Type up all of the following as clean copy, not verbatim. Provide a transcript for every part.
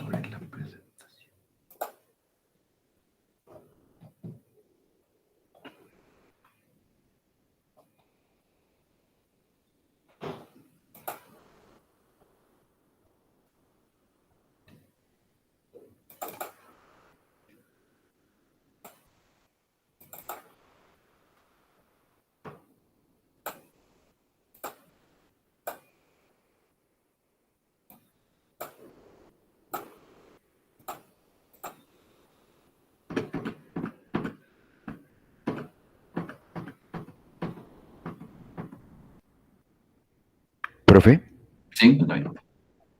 Abre la presentación. Profe, Sí, está bien.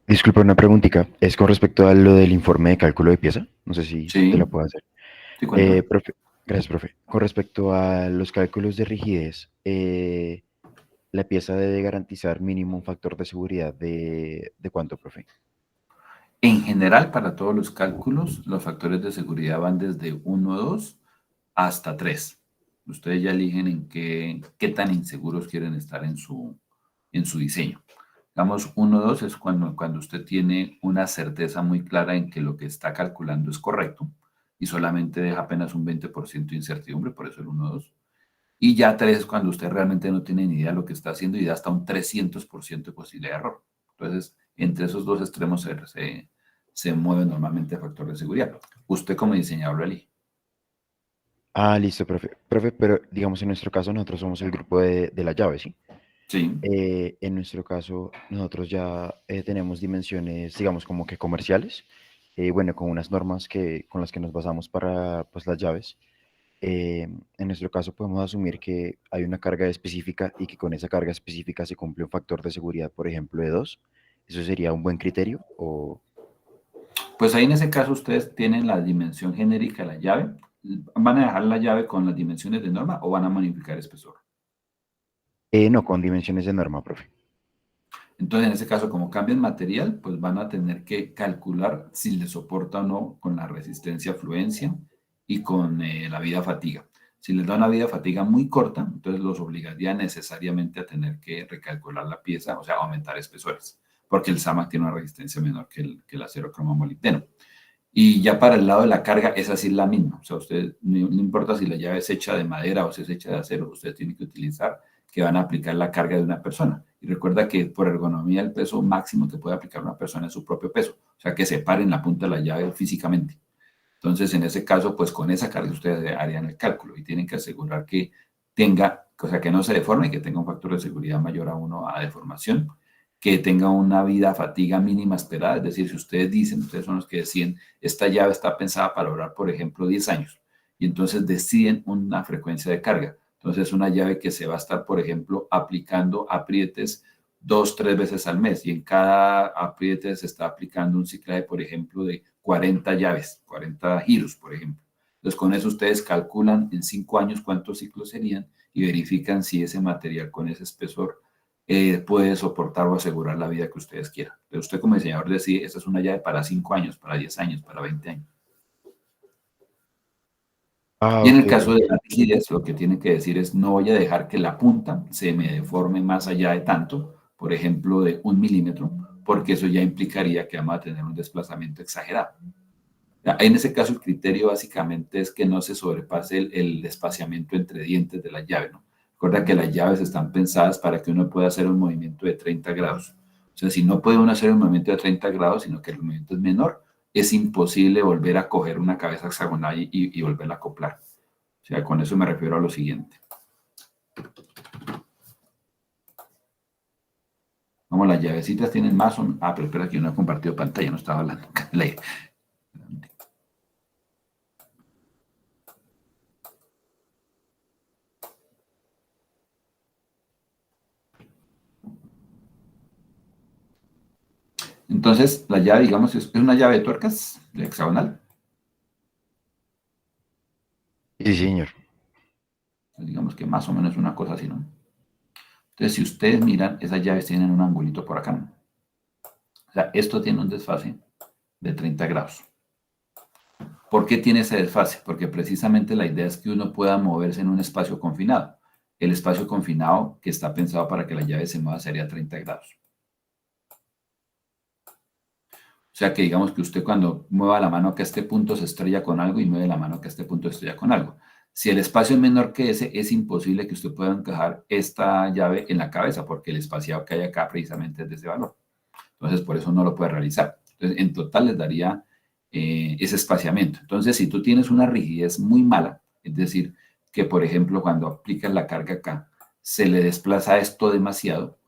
disculpa una preguntita. Es con respecto a lo del informe de cálculo de pieza. No sé si te la Sí, puedo hacer. sí, cuéntame. Profe, gracias, profe. Con respecto a los cálculos de rigidez, la pieza debe garantizar mínimo un factor de seguridad de ¿cuánto, profe? En general, para todos los cálculos, los factores de seguridad van desde 1, 2 hasta 3. Ustedes ya eligen en qué tan inseguros quieren estar en su diseño. Digamos, 1, 2 es cuando usted tiene una certeza muy clara en que lo que está calculando es correcto y solamente deja apenas un 20% de incertidumbre, por eso el 1, 2. Y ya 3 es cuando usted realmente no tiene ni idea de lo que está haciendo y da hasta un 300% de posibilidad de error. Entonces, entre esos dos extremos se mueve normalmente el factor de seguridad. Usted como diseñador lo elige. Ah, listo, profe. Profe, pero digamos en nuestro caso nosotros somos el grupo de la llave, ¿sí? Sí, En nuestro caso nosotros ya tenemos dimensiones, digamos, como que comerciales, bueno, con unas normas con las que nos basamos para pues, las llaves. En nuestro caso podemos asumir que hay una carga específica y que con esa carga específica se cumple un factor de seguridad, por ejemplo, de 2. ¿Eso sería un buen criterio? O, pues ahí en ese caso ustedes tienen la dimensión genérica de la llave. ¿Van a dejar la llave con las dimensiones de norma o van a modificar espesor? no, con dimensiones de norma, profe. Entonces, en ese caso, como cambian material, pues van a tener que calcular si le soporta o no con la resistencia a fluencia y con la vida fatiga. Si les da una vida fatiga muy corta, entonces los obligaría necesariamente a tener que recalcular la pieza, o sea, aumentar espesores, porque el SAMAC tiene una resistencia menor que el acero cromo molibdeno. Y ya para el lado de la carga, esa sí es la misma. O sea, usted no importa si la llave es hecha de madera o si es hecha de acero, usted tiene que utilizar que van a aplicar la carga de una persona. Y recuerda que por ergonomía el peso máximo que puede aplicar una persona es su propio peso. O sea, que separen la punta de la llave físicamente. Entonces, en ese caso, pues con esa carga ustedes harían el cálculo y tienen que asegurar que tenga, o sea, que no se deforme y que tenga un factor de seguridad mayor a 1 a deformación, que tenga una vida fatiga mínima esperada. Es decir, si ustedes dicen, ustedes son los que deciden, esta llave está pensada para durar, por ejemplo, 10 años, y entonces deciden una frecuencia de carga. Entonces, una llave que se va a estar, por ejemplo, aplicando aprietes 2, 3 veces al mes, y en cada apriete se está aplicando un ciclaje, por ejemplo, de 40 llaves, 40 giros, por ejemplo. Entonces, con eso ustedes calculan en 5 años cuántos ciclos serían y verifican si ese material con ese espesor puede soportar o asegurar la vida que ustedes quieran. Pero usted como diseñador decide, esta es una llave para 5 años, para 10 años, para 20 años. Ah, Y en ok, el caso de profe. la rigidez, lo que tiene que decir es no voy a dejar que la punta se me deforme más allá de tanto, por ejemplo, de 1 milímetro, porque eso ya implicaría que vamos a tener un desplazamiento exagerado. En ese caso, el criterio básicamente es que no se sobrepase el espaciamiento entre dientes de la llave, ¿no? Recuerda que las llaves están pensadas para que uno pueda hacer un movimiento de 30 grados. O sea, si no puede uno hacer un movimiento de 30 grados, sino que el movimiento es menor, es imposible volver a coger una cabeza hexagonal y volverla a acoplar. O sea, con eso me refiero a lo siguiente. Como las llavecitas tienen más o menos... Ah, pero espera que yo no he compartido pantalla, no estaba hablando. Entonces, la llave, digamos, es una llave de tuercas, de hexagonal. Sí, señor. Digamos que más o menos una cosa así, ¿no? Entonces, si ustedes miran, esas llaves tienen un angulito por acá, ¿no? O sea, esto tiene un desfase de 30 grados. ¿Por qué tiene ese desfase? Porque precisamente la idea es que uno pueda moverse en un espacio confinado. El espacio confinado que está pensado para que la llave se mueva sería 30 grados. O sea que digamos que usted cuando mueva la mano que a este punto se estrella con algo y mueve la mano que a este punto se estrella con algo. Si el espacio es menor que ese, es imposible que usted pueda encajar esta llave en la cabeza porque el espaciado que hay acá precisamente es de ese valor. Entonces, por eso no lo puede realizar. Entonces, en total les daría ese espaciamiento. Entonces, si tú tienes una rigidez muy mala, es decir, que por ejemplo cuando aplicas la carga acá, se le desplaza esto demasiado,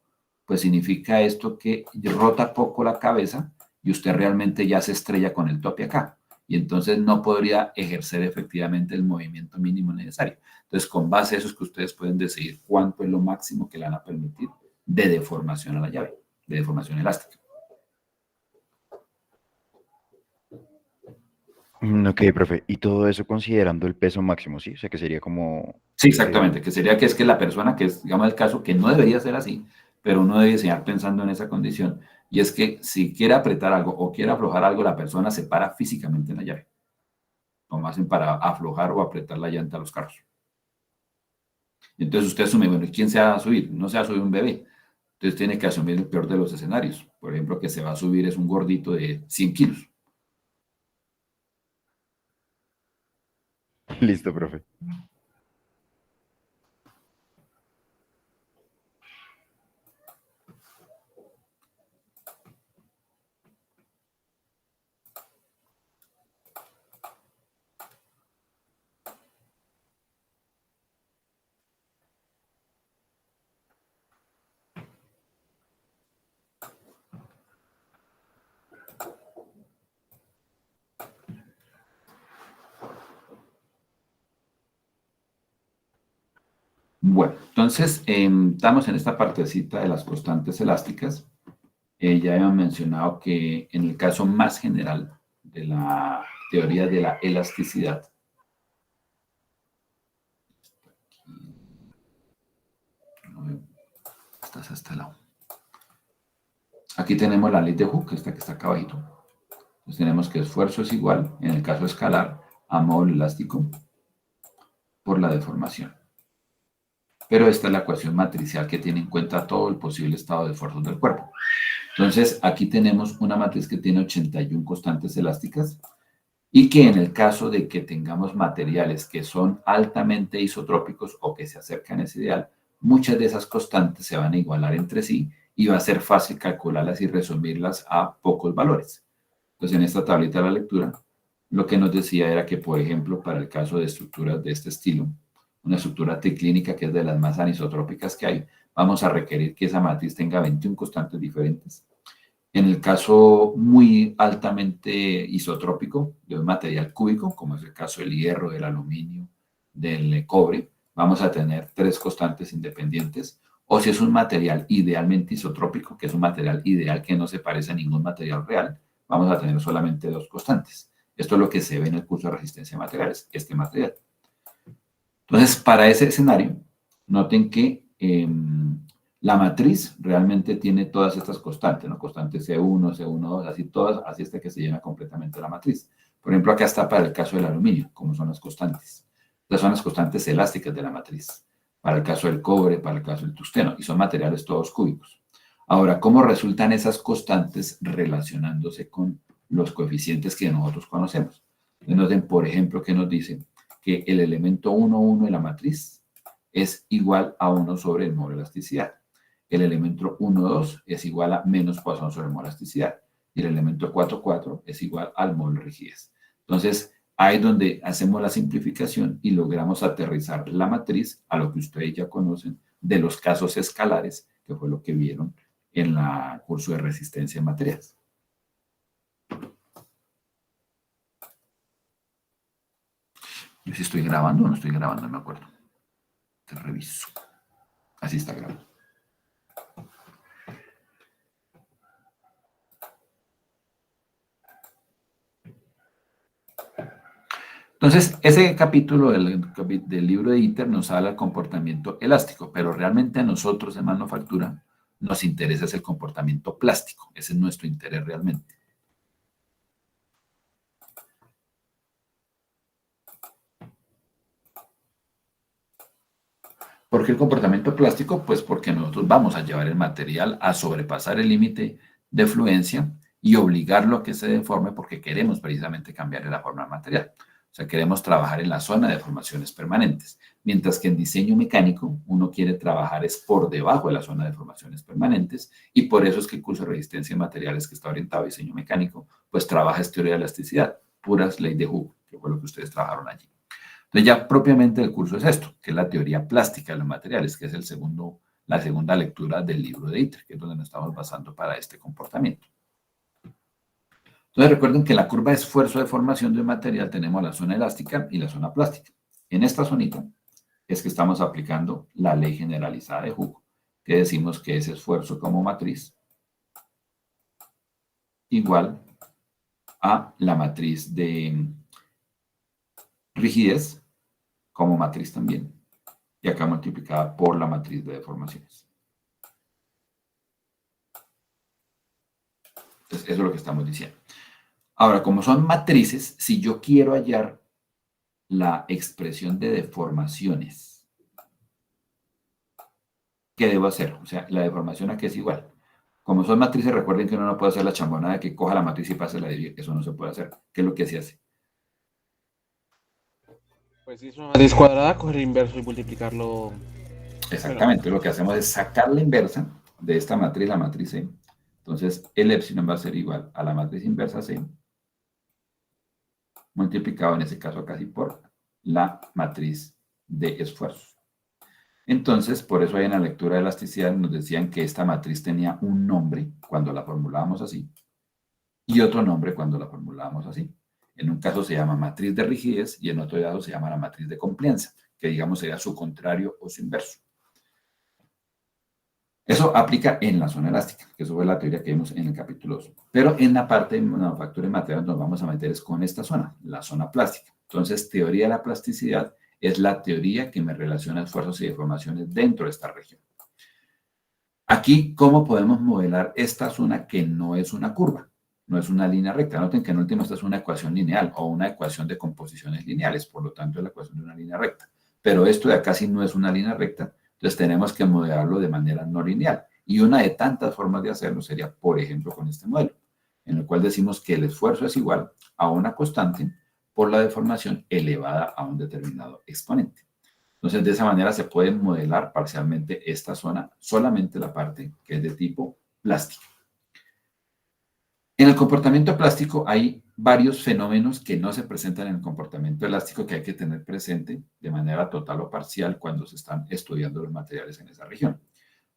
pues significa esto que rota poco la cabeza y usted realmente ya se estrella con el tope acá. Y entonces no podría ejercer efectivamente el movimiento mínimo necesario. Entonces, con base a eso es que ustedes pueden decidir cuánto es lo máximo que le van a permitir de deformación a la llave, de deformación elástica. Ok, profe. Y todo eso considerando el peso máximo, ¿sí? O sea, que sería como... Sí, eh, exactamente, que sería que es que la persona que es, digamos, el caso que no debería ser así, pero uno debe enseñar pensando en esa condición, y es que si quiere apretar algo o quiere aflojar algo, la persona se para físicamente en la llave, como hacen para aflojar o apretar la llanta a los carros. Entonces usted asume, bueno, ¿y quién se va a subir? No se va a subir un bebé. Entonces tiene que asumir el peor de los escenarios. Por ejemplo, que se va a subir es un gordito de 100 kilos. Listo, profe. Bueno, entonces estamos en esta partecita de las constantes elásticas. Ya hemos mencionado que en el caso más general de la teoría de la elasticidad, estás a este lado. Aquí tenemos la ley de Hooke, esta que está acá abajito. Entonces tenemos que esfuerzo es igual, en el caso escalar, a módulo elástico por la deformación. Pero esta es la ecuación matricial que tiene en cuenta todo el posible estado de fuerzas del cuerpo. Entonces, aquí tenemos una matriz que tiene 81 constantes elásticas y que en el caso de que tengamos materiales que son altamente isotrópicos o que se acercan a ese ideal, muchas de esas constantes se van a igualar entre sí y va a ser fácil calcularlas y resumirlas a pocos valores. Entonces, en esta tablita de la lectura, lo que nos decía era que, por ejemplo, para el caso de estructuras de este estilo, una estructura triclínica que es de las más anisotrópicas que hay, vamos a requerir que esa matriz tenga 21 constantes diferentes. En el caso muy altamente isotrópico de un material cúbico, como es el caso del hierro, del aluminio, del cobre, vamos a tener 3 constantes independientes. O si es un material idealmente isotrópico, que es un material ideal que no se parece a ningún material real, vamos a tener solamente 2 constantes. Esto es lo que se ve en el curso de resistencia de materiales, este material. Entonces, para ese escenario, noten que la matriz realmente tiene todas estas constantes, ¿no? Constantes C1, C1, así todas, así hasta que se llena completamente la matriz. Por ejemplo, acá está para el caso del aluminio, como son las constantes. Estas son las constantes elásticas de la matriz. Para el caso del cobre, para el caso del tungsteno, y son materiales todos cúbicos. Ahora, ¿cómo resultan esas constantes relacionándose con los coeficientes que nosotros conocemos? Entonces, noten, por ejemplo, que nos dicen que el elemento 1,1 de la matriz es igual a 1 sobre el módulo de elasticidad. El elemento 1,2 es igual a menos Poisson sobre el módulo de elasticidad. Y el elemento 4,4 es igual al módulo de rigidez. Entonces, ahí es donde hacemos la simplificación y logramos aterrizar la matriz a lo que ustedes ya conocen de los casos escalares, que fue lo que vieron en el curso de resistencia de materiales. Yo si estoy grabando o no estoy grabando, no me acuerdo. Te reviso. Así está grabado. Entonces, ese capítulo del libro de ITER nos habla del comportamiento elástico, pero realmente a nosotros en manufactura nos interesa es el comportamiento plástico. Ese es nuestro interés realmente. ¿Por qué el comportamiento plástico? Pues porque nosotros vamos a llevar el material a sobrepasar el límite de fluencia y obligarlo a que se deforme porque queremos precisamente cambiar la forma del material. O sea, queremos trabajar en la zona de deformaciones permanentes. Mientras que en diseño mecánico uno quiere trabajar es por debajo de la zona de deformaciones permanentes y por eso es que el curso de resistencia de materiales que está orientado a diseño mecánico, pues trabaja es teoría de elasticidad, puras ley de Hooke, que fue lo que ustedes trabajaron allí. Entonces ya propiamente el curso es esto, que es la teoría plástica de los materiales, que es la segunda lectura del libro de ITER, que es donde nos estamos basando para este comportamiento. Entonces recuerden que la curva de esfuerzo de formación de un material tenemos la zona elástica y la zona plástica. En esta zonita es que estamos aplicando la ley generalizada de Hooke, que decimos que es esfuerzo como matriz igual a la matriz de rigidez como matriz también, y acá multiplicada por la matriz de deformaciones. Entonces, eso es lo que estamos diciendo. Ahora, como son matrices, si yo quiero hallar la expresión de deformaciones, ¿qué debo hacer? O sea, la deformación aquí es igual. Como son matrices, recuerden que uno no puede hacer la chambonada de que coja la matriz y pase la de eso no se puede hacer. ¿Qué es lo que se hace? Pues si es una matriz cuadrada, coger el inverso y multiplicarlo. Exactamente, lo que hacemos es sacar la inversa de esta matriz, la matriz C. Entonces, el epsilon va a ser igual a la matriz inversa C, multiplicado en ese caso casi por la matriz de esfuerzos. Entonces, por eso ahí en la lectura de elasticidad nos decían que esta matriz tenía un nombre cuando la formulábamos así y otro nombre cuando la formulábamos así. En un caso se llama matriz de rigidez y en otro caso se llama la matriz de compliance, que digamos sería su contrario o su inverso. Eso aplica en la zona elástica, que eso fue la teoría que vimos en el capítulo 2. Pero en la parte de manufactura de materiales nos vamos a meter es con esta zona, la zona plástica. Entonces, teoría de la plasticidad es la teoría que me relaciona esfuerzos y deformaciones dentro de esta región. Aquí, ¿cómo podemos modelar esta zona que no es una curva? No es una línea recta. Noten que en último esta es una ecuación lineal o una ecuación de composiciones lineales, por lo tanto es la ecuación de una línea recta. Pero esto de acá sí no es una línea recta, entonces tenemos que modelarlo de manera no lineal. Y una de tantas formas de hacerlo sería, por ejemplo, con este modelo, en el cual decimos que el esfuerzo es igual a una constante por la deformación elevada a un determinado exponente. Entonces, de esa manera se puede modelar parcialmente esta zona, solamente la parte que es de tipo plástico. En el comportamiento plástico hay varios fenómenos que no se presentan en el comportamiento elástico que hay que tener presente de manera total o parcial cuando se están estudiando los materiales en esa región.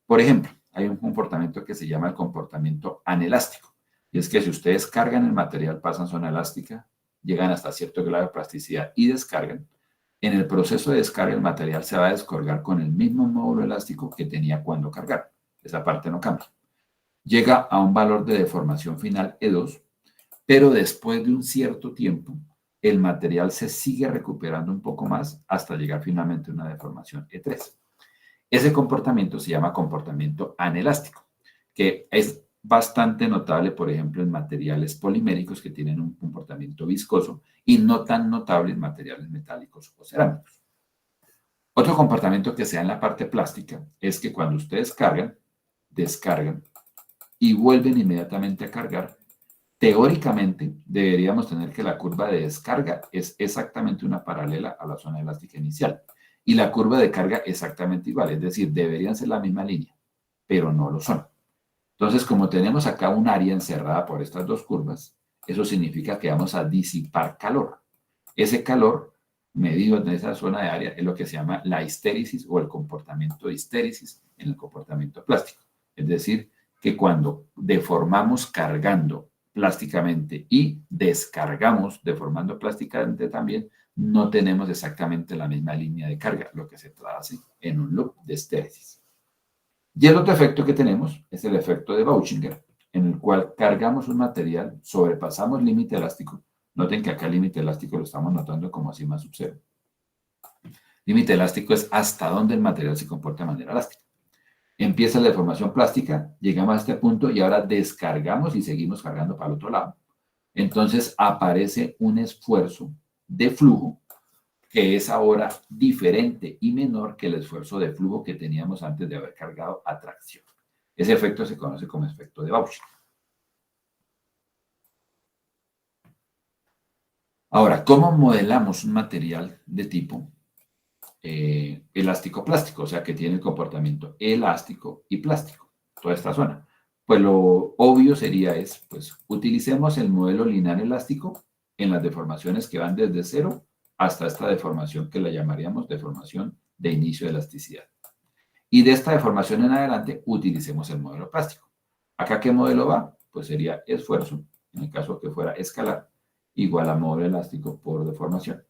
Por ejemplo, hay un comportamiento que se llama el comportamiento anelástico. Y es que si ustedes cargan el material, pasan zona elástica, llegan hasta cierto grado de plasticidad y descargan, en el proceso de descarga el material se va a descargar con el mismo módulo elástico que tenía cuando cargar. Esa parte no cambia. Llega a un valor de deformación final E2, pero después de un cierto tiempo, el material se sigue recuperando un poco más hasta llegar finalmente a una deformación E3. Ese comportamiento se llama comportamiento anelástico, que es bastante notable, por ejemplo, en materiales poliméricos que tienen un comportamiento viscoso y no tan notable en materiales metálicos o cerámicos. Otro comportamiento que se da en la parte plástica es que cuando ustedes cargan, descargan y vuelven inmediatamente a cargar, teóricamente deberíamos tener que la curva de descarga es exactamente una paralela a la zona elástica inicial y la curva de carga exactamente igual, es decir, deberían ser la misma línea, pero no lo son. Entonces, como tenemos acá un área encerrada por estas dos curvas, eso significa que vamos a disipar calor. Ese calor medido en esa zona de área es lo que se llama la histéresis o el comportamiento de histéresis en el comportamiento plástico. Es decir, que cuando deformamos cargando plásticamente y descargamos deformando plásticamente también, no tenemos exactamente la misma línea de carga, lo que se traduce en un loop de histéresis. Y el otro efecto que tenemos es el efecto de Bauchinger, en el cual cargamos un material, sobrepasamos límite elástico. Noten que acá el límite elástico lo estamos notando como así más sub 0. Límite elástico es hasta donde el material se comporta de manera elástica. Empieza la deformación plástica, llegamos a este punto y ahora descargamos y seguimos cargando para el otro lado. Entonces aparece un esfuerzo de flujo que es ahora diferente y menor que el esfuerzo de flujo que teníamos antes de haber cargado a tracción. Ese efecto se conoce como efecto de Bauchinger. Ahora, ¿cómo modelamos un material de tipo elástico-plástico? O sea, que tiene el comportamiento elástico y plástico, toda esta zona. Pues lo obvio sería pues, utilicemos el modelo lineal elástico en las deformaciones que van desde cero hasta esta deformación que la llamaríamos deformación de inicio de elasticidad. Y de esta deformación en adelante, utilicemos el modelo plástico. ¿Acá qué modelo va? Pues sería esfuerzo, en el caso que fuera escalar, igual a módulo elástico por deformación.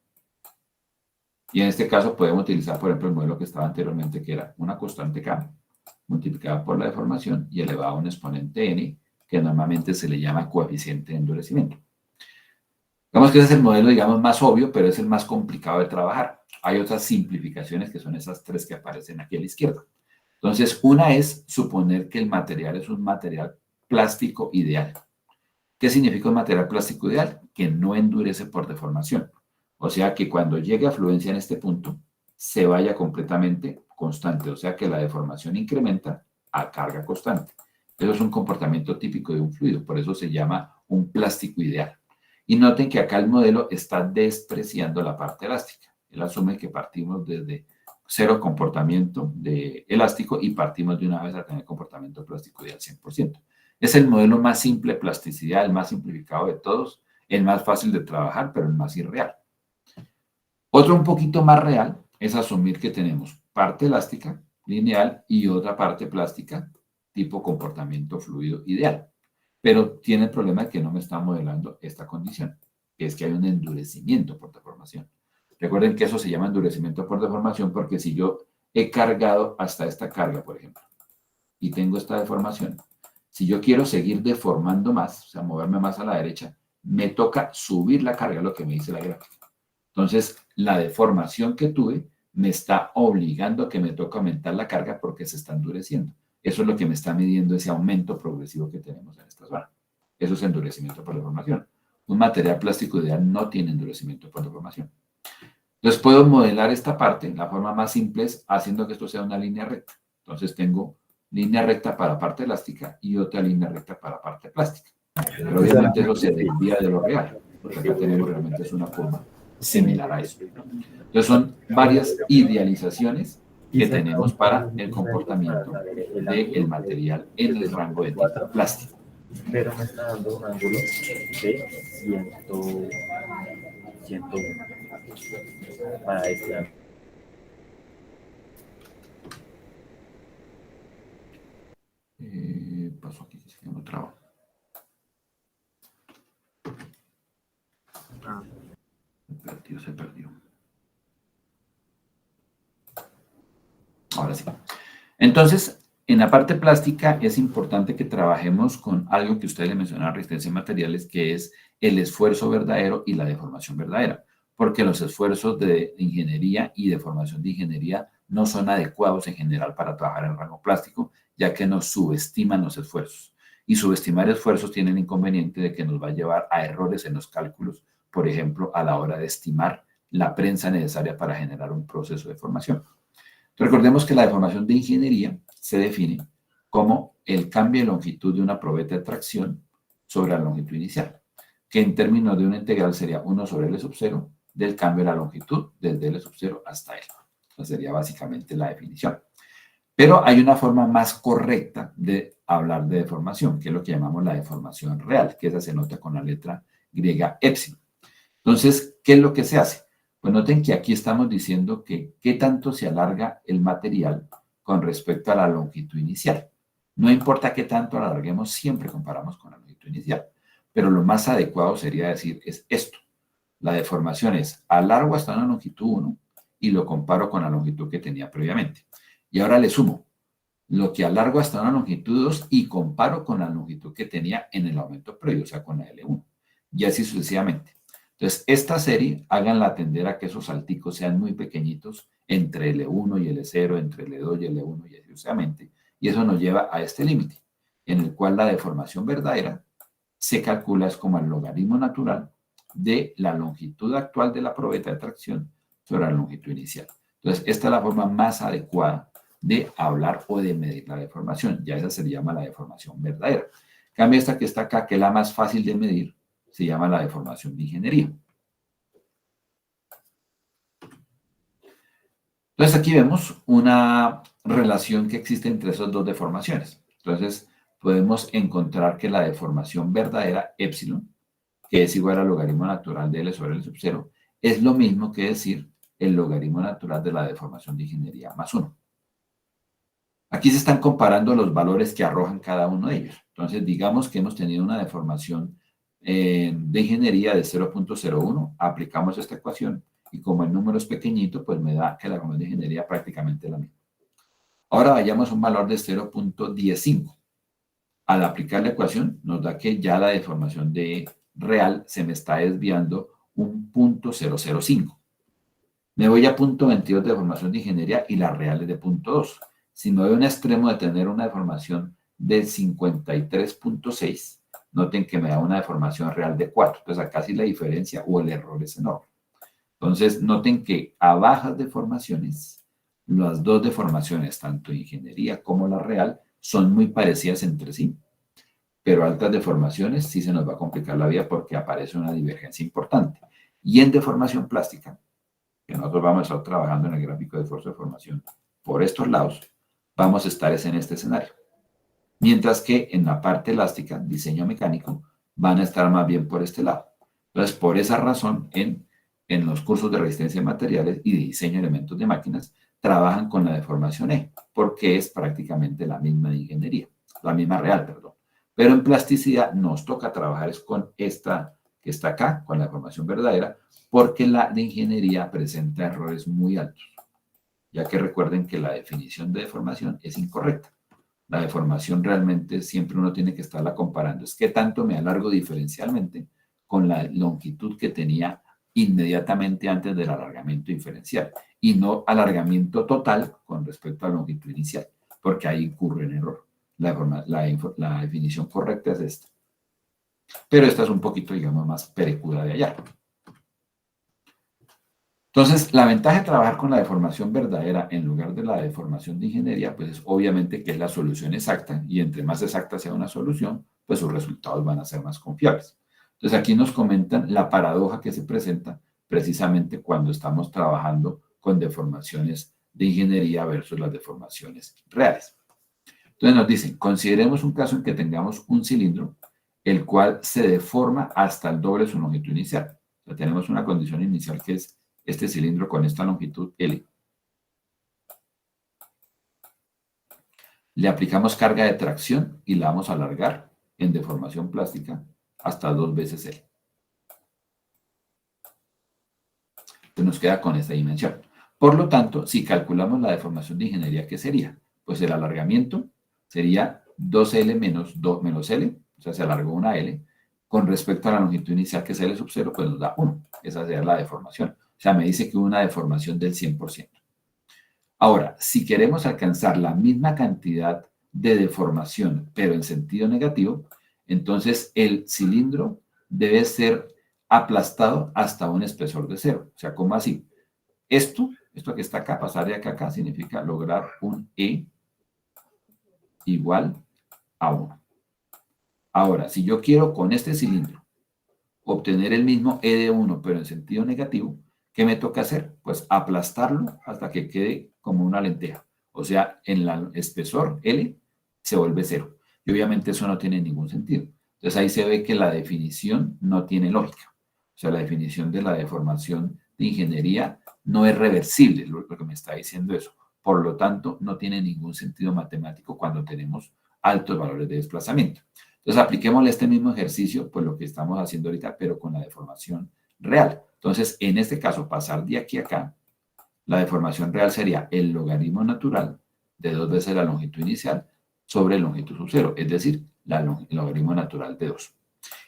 Y en este caso podemos utilizar, por ejemplo, el modelo que estaba anteriormente, que era una constante K multiplicada por la deformación y elevado a un exponente n, que normalmente se le llama coeficiente de endurecimiento. Digamos que ese es el modelo, digamos, más obvio, pero es el más complicado de trabajar. Hay otras simplificaciones que son esas tres que aparecen aquí a la izquierda. Entonces, una es suponer que el material es un material plástico ideal. ¿Qué significa un material plástico ideal? Que no endurece por deformación. O sea, que cuando llegue a fluencia en este punto, se vaya completamente constante. O sea, que la deformación incrementa a carga constante. Eso es un comportamiento típico de un fluido. Por eso se llama un plástico ideal. Y noten que acá el modelo está despreciando la parte elástica. Él asume que partimos desde cero comportamiento de elástico y partimos de una vez a tener comportamiento plástico ideal 100%. Es el modelo más simple de plasticidad, el más simplificado de todos, el más fácil de trabajar, pero el más irreal. Otro un poquito más real es asumir que tenemos parte elástica, lineal, y otra parte plástica, tipo comportamiento fluido ideal. Pero tiene el problema de que no me está modelando esta condición, que es que hay un endurecimiento por deformación. Recuerden que eso se llama endurecimiento por deformación porque si yo he cargado hasta esta carga, por ejemplo, y tengo esta deformación, si yo quiero seguir deformando más, o sea, moverme más a la derecha, me toca subir la carga, lo que me dice la gráfica. Entonces, la deformación que tuve me está obligando a que me toque aumentar la carga porque se está endureciendo. Eso es lo que me está midiendo ese aumento progresivo que tenemos en esta zona. Eso es endurecimiento por deformación. Un material plástico ideal no tiene endurecimiento por deformación. Entonces, puedo modelar esta parte. La forma más simple es haciendo que esto sea una línea recta. Entonces, tengo línea recta para parte elástica y otra línea recta para parte plástica. Pero obviamente eso se desvía de lo real, porque acá tenemos realmente es una forma similar a eso. Entonces son varias idealizaciones que tenemos para el comportamiento del material en el rango de tipo plástico. Pero me está dando un ángulo de 101 para este ángulo. Pasó aquí, que se me trabó. Se perdió. Ahora sí. Entonces, en la parte plástica es importante que trabajemos con algo que ustedes le mencionaron, resistencia de materiales, que es el esfuerzo verdadero y la deformación verdadera, porque los esfuerzos de ingeniería y deformación de ingeniería no son adecuados en general para trabajar en el rango plástico, ya que nos subestiman los esfuerzos. Y subestimar esfuerzos tiene el inconveniente de que nos va a llevar a errores en los cálculos, por ejemplo, a la hora de estimar la prensa necesaria para generar un proceso de formación. Recordemos que la deformación de ingeniería se define como el cambio de longitud de una probeta de tracción sobre la longitud inicial, que en términos de una integral sería 1 sobre L sub 0 del cambio de la longitud desde L sub 0 hasta L. Esa sería básicamente la definición. Pero hay una forma más correcta de hablar de deformación, que es lo que llamamos la deformación real, que esa se nota con la letra griega epsilon. Entonces, ¿qué es lo que se hace? Pues noten que aquí estamos diciendo que qué tanto se alarga el material con respecto a la longitud inicial. No importa qué tanto alarguemos, siempre comparamos con la longitud inicial. Pero lo más adecuado sería decir es esto. La deformación es alargo hasta una longitud 1 y lo comparo con la longitud que tenía previamente. Y ahora le sumo lo que alargo hasta una longitud 2 y comparo con la longitud que tenía en el aumento previo, o sea, con la L1. Y así sucesivamente. Entonces, esta serie, háganla atender a que esos salticos sean muy pequeñitos entre L1 y L0, entre L2 y L1 y así sucesivamente. Y eso nos lleva a este límite, en el cual la deformación verdadera se calcula es como el logaritmo natural de la longitud actual de la probeta de tracción sobre la longitud inicial. Entonces, esta es la forma más adecuada de hablar o de medir la deformación. Ya esa se llama la deformación verdadera. En cambio, esta que está acá, que es la más fácil de medir, se llama la deformación de ingeniería. Entonces aquí vemos una relación que existe entre esas dos deformaciones. Entonces podemos encontrar que la deformación verdadera, epsilon, que es igual al logaritmo natural de L sobre L sub 0, es lo mismo que decir el logaritmo natural de la deformación de ingeniería más 1. Aquí se están comparando los valores que arrojan cada uno de ellos. Entonces, digamos que hemos tenido una deformación de ingeniería de 0.01, aplicamos esta ecuación y como el número es pequeñito, pues me da que la deformación de ingeniería prácticamente es la misma. Ahora vayamos a un valor de 0.15. Al aplicar la ecuación, nos da que ya la deformación de real se me está desviando un 0.005. Me voy a 0.22 de deformación de ingeniería y la real es de 0.2. Si me voy a un extremo de tener una deformación de 53.6, noten que me da una deformación real de 4. Entonces acá sí la diferencia o el error es enorme. Entonces noten que a bajas deformaciones, las dos deformaciones, tanto ingeniería como la real, son muy parecidas entre sí. Pero altas deformaciones sí se nos va a complicar la vida porque aparece una divergencia importante. Y en deformación plástica, que nosotros vamos a estar trabajando en el gráfico de esfuerzo de formación por estos lados, vamos a estar en este escenario. Mientras que en la parte elástica, diseño mecánico, van a estar más bien por este lado. Entonces, por esa razón, en los cursos de resistencia de materiales y de diseño de elementos de máquinas, trabajan con la deformación E, porque es prácticamente la misma de ingeniería, la misma real, perdón. Pero en plasticidad nos toca trabajar es con esta que está acá, con la deformación verdadera, porque la de ingeniería presenta errores muy altos, ya que recuerden que la definición de deformación es incorrecta. La deformación realmente siempre uno tiene que estarla comparando. Es que tanto me alargo diferencialmente con la longitud que tenía inmediatamente antes del alargamiento diferencial y no alargamiento total con respecto a la longitud inicial, porque ahí incurre en error. La definición correcta es esta. Pero esta es un poquito, digamos, más perecuda de allá. Entonces, la ventaja de trabajar con la deformación verdadera en lugar de la deformación de ingeniería, pues es obviamente que es la solución exacta y entre más exacta sea una solución, pues sus resultados van a ser más confiables. Entonces, aquí nos comentan la paradoja que se presenta precisamente cuando estamos trabajando con deformaciones de ingeniería versus las deformaciones reales. Entonces nos dicen, consideremos un caso en que tengamos un cilindro, el cual se deforma hasta el doble de su longitud inicial. O sea, tenemos una condición inicial que es este cilindro con esta longitud L. Le aplicamos carga de tracción y la vamos a alargar en deformación plástica hasta 2 veces L. Entonces nos queda con esta dimensión. Por lo tanto, si calculamos la deformación de ingeniería, ¿qué sería? Pues el alargamiento sería 2L menos 2 menos L, o sea, se alargó una L. Con respecto a la longitud inicial, que es L sub 0, pues nos da 1. Esa sería la deformación. O sea, me dice que hubo una deformación del 100%. Ahora, si queremos alcanzar la misma cantidad de deformación, pero en sentido negativo, entonces el cilindro debe ser aplastado hasta un espesor de 0. O sea, ¿cómo así? Esto que está acá, pasar de acá a acá, significa lograr un E igual a 1. Ahora, si yo quiero con este cilindro obtener el mismo E de 1, pero en sentido negativo, ¿qué me toca hacer? Pues aplastarlo hasta que quede como una lenteja. O sea, en el espesor L se vuelve 0. Y obviamente eso no tiene ningún sentido. Entonces ahí se ve que la definición no tiene lógica. O sea, la definición de la deformación de ingeniería no es reversible, lo que me está diciendo eso. Por lo tanto, no tiene ningún sentido matemático cuando tenemos altos valores de desplazamiento. Entonces, apliquémosle este mismo ejercicio, pues lo que estamos haciendo ahorita, pero con la deformación real. Entonces, en este caso, pasar de aquí a acá, la deformación real sería el logaritmo natural de 2 veces la longitud inicial sobre longitud sub 0, es decir, el logaritmo natural de 2.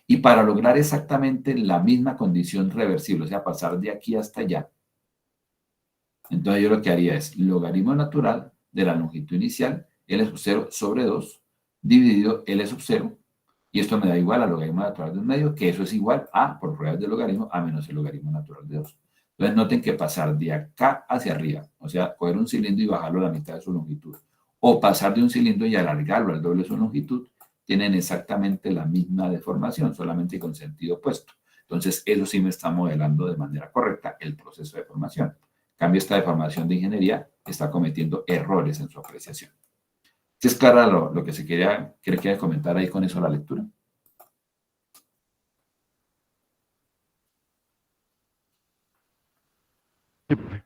Y para lograr exactamente la misma condición reversible, o sea, pasar de aquí hasta allá, entonces yo lo que haría es logaritmo natural de la longitud inicial, L sub 0 sobre 2, dividido L sub 0, y esto me da igual al logaritmo natural de un medio, que eso es igual a, por pruebas de logaritmo, a menos el logaritmo natural de 2. Entonces noten que pasar de acá hacia arriba, o sea, coger un cilindro y bajarlo a la mitad de su longitud, o pasar de un cilindro y alargarlo al doble de su longitud, tienen exactamente la misma deformación, solamente con sentido opuesto. Entonces, eso sí me está modelando de manera correcta el proceso de formación. En cambio, esta deformación de ingeniería está cometiendo errores en su apreciación. ¿Sí es clara lo que se quería comentar ahí con eso la lectura? Sí, profe.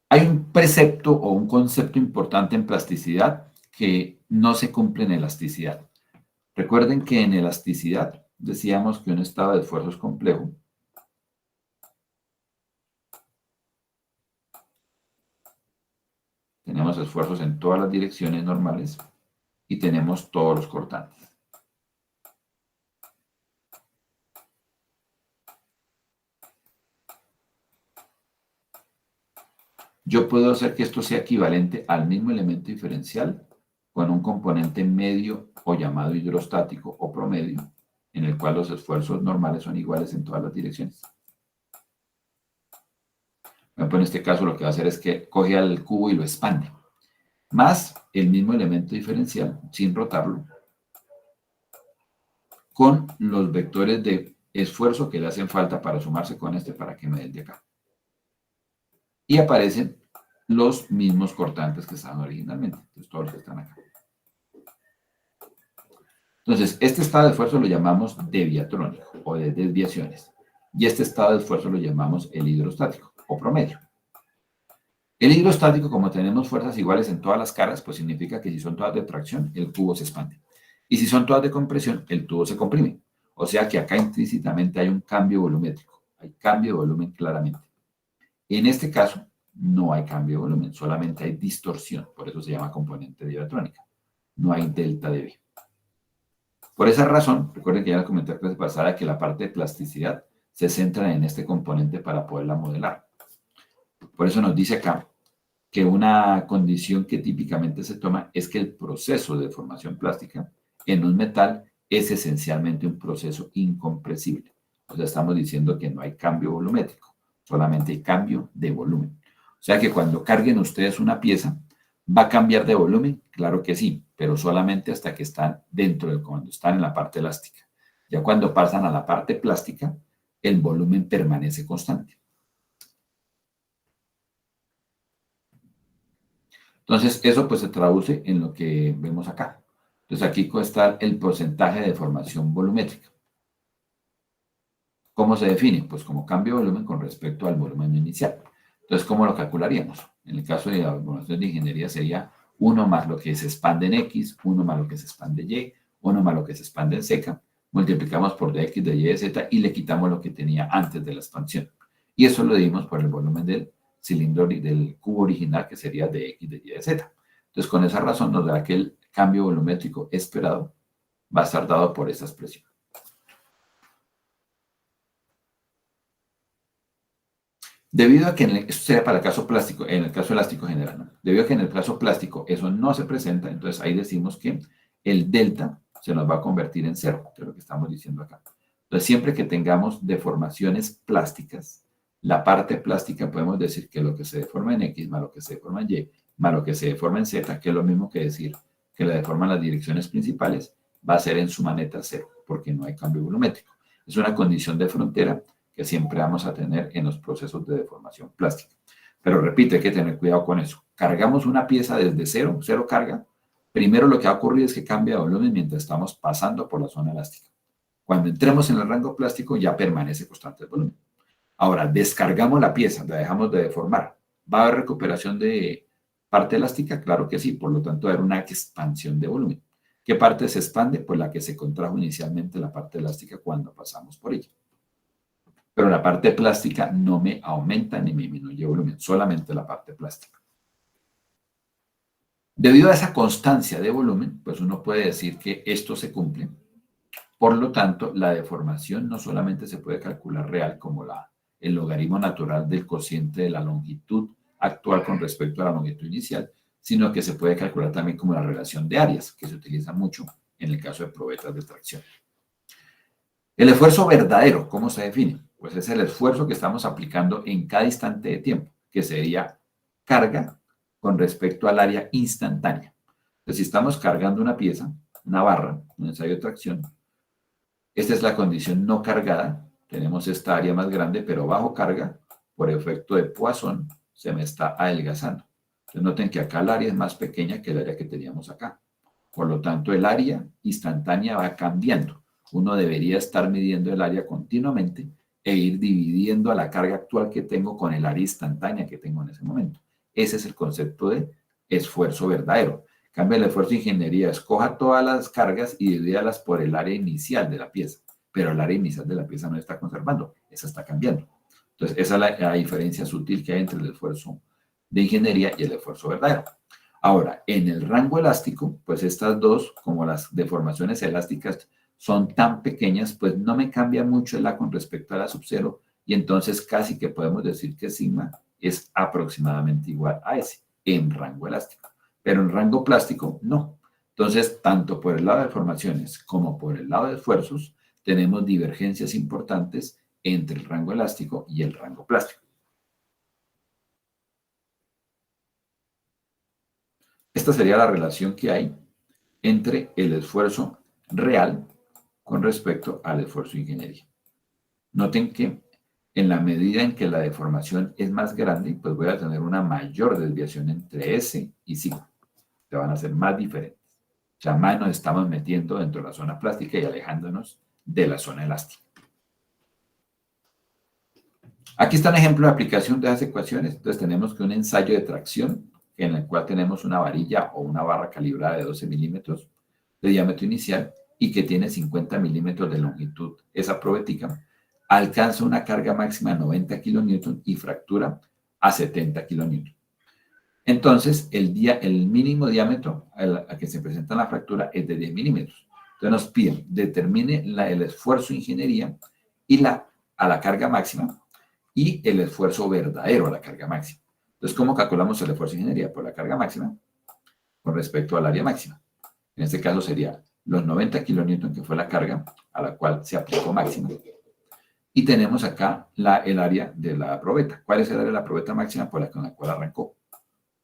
Hay un precepto o un concepto importante en plasticidad que no se cumple en elasticidad. Recuerden que en elasticidad decíamos que un estado de esfuerzo es complejo. Tenemos esfuerzos en todas las direcciones normales y tenemos todos los cortantes. Yo puedo hacer que esto sea equivalente al mismo elemento diferencial con un componente medio o llamado hidrostático o promedio, en el cual los esfuerzos normales son iguales en todas las direcciones. En este caso lo que va a hacer es que coge al cubo y lo expande, más el mismo elemento diferencial, sin rotarlo, con los vectores de esfuerzo que le hacen falta para sumarse con este para que me dé el de acá. Y aparecen los mismos cortantes que estaban originalmente, entonces todos los que están acá. Entonces, este estado de esfuerzo lo llamamos deviatrónico o de desviaciones. Y este estado de esfuerzo lo llamamos el hidrostático o promedio. El hidrostático, como tenemos fuerzas iguales en todas las caras, pues significa que si son todas de tracción, el tubo se expande. Y si son todas de compresión, el tubo se comprime. O sea que acá implícitamente hay un cambio volumétrico. Hay cambio de volumen claramente. En este caso, no hay cambio de volumen, solamente hay distorsión. Por eso se llama componente diatrónica. No hay delta de V. Por esa razón, recuerden que ya les comenté la clase pasada que la parte de plasticidad se centra en este componente para poderla modelar. Por eso nos dice acá que una condición que típicamente se toma es que el proceso de deformación plástica en un metal es esencialmente un proceso incompresible. O sea, estamos diciendo que no hay cambio volumétrico, solamente hay cambio de volumen. O sea que cuando carguen ustedes una pieza, ¿va a cambiar de volumen? Claro que sí, pero solamente hasta que están cuando están en la parte elástica. Ya cuando pasan a la parte plástica, el volumen permanece constante. Entonces, eso pues se traduce en lo que vemos acá. Entonces, aquí está el porcentaje de deformación volumétrica. ¿Cómo se define? Pues como cambio de volumen con respecto al volumen inicial. Entonces, ¿cómo lo calcularíamos? En el caso de la deformación de ingeniería sería 1 más lo que se expande en X, 1 más lo que se expande en Y, 1 más lo que se expande en Z, multiplicamos por dx de Y de Z y le quitamos lo que tenía antes de la expansión. Y eso lo dimos por el volumen del cilindro del cubo original, que sería de X de Y de Z. Entonces, con esa razón nos da que el cambio volumétrico esperado va a estar dado por esa expresión. Debido a que, esto sería para el caso plástico, en el caso elástico general, ¿no? Debido a que en el caso plástico eso no se presenta, entonces ahí decimos que el delta se nos va a convertir en cero, que es lo que estamos diciendo acá. Entonces, siempre que tengamos deformaciones plásticas, la parte plástica podemos decir que lo que se deforma en X más lo que se deforma en Y más lo que se deforma en Z, que es lo mismo que decir que la deforma en las direcciones principales, va a ser en suma neta cero, porque no hay cambio volumétrico. Es una condición de frontera que siempre vamos a tener en los procesos de deformación plástica. Pero repito, hay que tener cuidado con eso. Cargamos una pieza desde cero, cero carga. Primero lo que va a ocurrir es que cambia de volumen mientras estamos pasando por la zona elástica. Cuando entremos en el rango plástico ya permanece constante el volumen. Ahora, descargamos la pieza, la dejamos de deformar. ¿Va a haber recuperación de parte elástica? Claro que sí, por lo tanto va a haber una expansión de volumen. ¿Qué parte se expande? Pues la que se contrajo inicialmente la parte elástica cuando pasamos por ella. Pero la parte plástica no me aumenta ni me disminuye volumen, solamente la parte plástica. Debido a esa constancia de volumen, pues uno puede decir que esto se cumple. Por lo tanto, la deformación no solamente se puede calcular real como el logaritmo natural del cociente de la longitud actual con respecto a la longitud inicial, sino que se puede calcular también como la relación de áreas, que se utiliza mucho en el caso de probetas de tracción. El esfuerzo verdadero, ¿cómo se define? Pues es el esfuerzo que estamos aplicando en cada instante de tiempo, que sería carga con respecto al área instantánea. Entonces, si estamos cargando una pieza, una barra, un ensayo de tracción, Esta es la condición no cargada. Tenemos esta área más grande, pero bajo carga, por efecto de Poisson, se me está adelgazando. Entonces noten que acá el área es más pequeña que el área que teníamos acá. Por lo tanto, el área instantánea va cambiando. Uno debería estar midiendo el área continuamente e ir dividiendo a la carga actual que tengo con el área instantánea que tengo en ese momento. Ese es el concepto de esfuerzo verdadero. Cambia el esfuerzo de ingeniería, escoja todas las cargas y divídalas por el área inicial de la pieza. Pero el área inicial de la pieza no está conservando, esa está cambiando. Entonces, esa es la diferencia sutil que hay entre el esfuerzo de ingeniería y el esfuerzo verdadero. Ahora, en el rango elástico, pues estas dos, como las deformaciones elásticas son tan pequeñas, pues no me cambia mucho el A con respecto a la sub-0 y entonces casi que podemos decir que sigma es aproximadamente igual a S en rango elástico. Pero en rango plástico, no. Entonces, tanto por el lado de deformaciones como por el lado de esfuerzos, tenemos divergencias importantes entre el rango elástico y el rango plástico. Esta sería la relación que hay entre el esfuerzo real con respecto al esfuerzo de ingeniería. Noten que en la medida en que la deformación es más grande, pues voy a tener una mayor desviación entre S y sigma. Se van a hacer más diferentes. O sea, más nos estamos metiendo dentro de la zona plástica y alejándonos de la zona elástica. Aquí está un ejemplo de aplicación de esas ecuaciones. Entonces tenemos que un ensayo de tracción en el cual tenemos una varilla o una barra calibrada de 12 milímetros de diámetro inicial y que tiene 50 milímetros de longitud. Esa probetica alcanza una carga máxima de 90 kilonewton y fractura a 70 kilonewton. Entonces, el mínimo diámetro a que se presenta la fractura es de 10 milímetros. Entonces nos piden, determine el esfuerzo de ingeniería y a la carga máxima y el esfuerzo verdadero a la carga máxima. Entonces, ¿cómo calculamos el esfuerzo de ingeniería? Por la carga máxima con respecto al área máxima. En este caso sería los 90 kilonewton, que fue la carga a la cual se aplicó máxima. Y tenemos acá el área de la probeta. ¿Cuál es el área de la probeta máxima? Por la con la cual arrancó.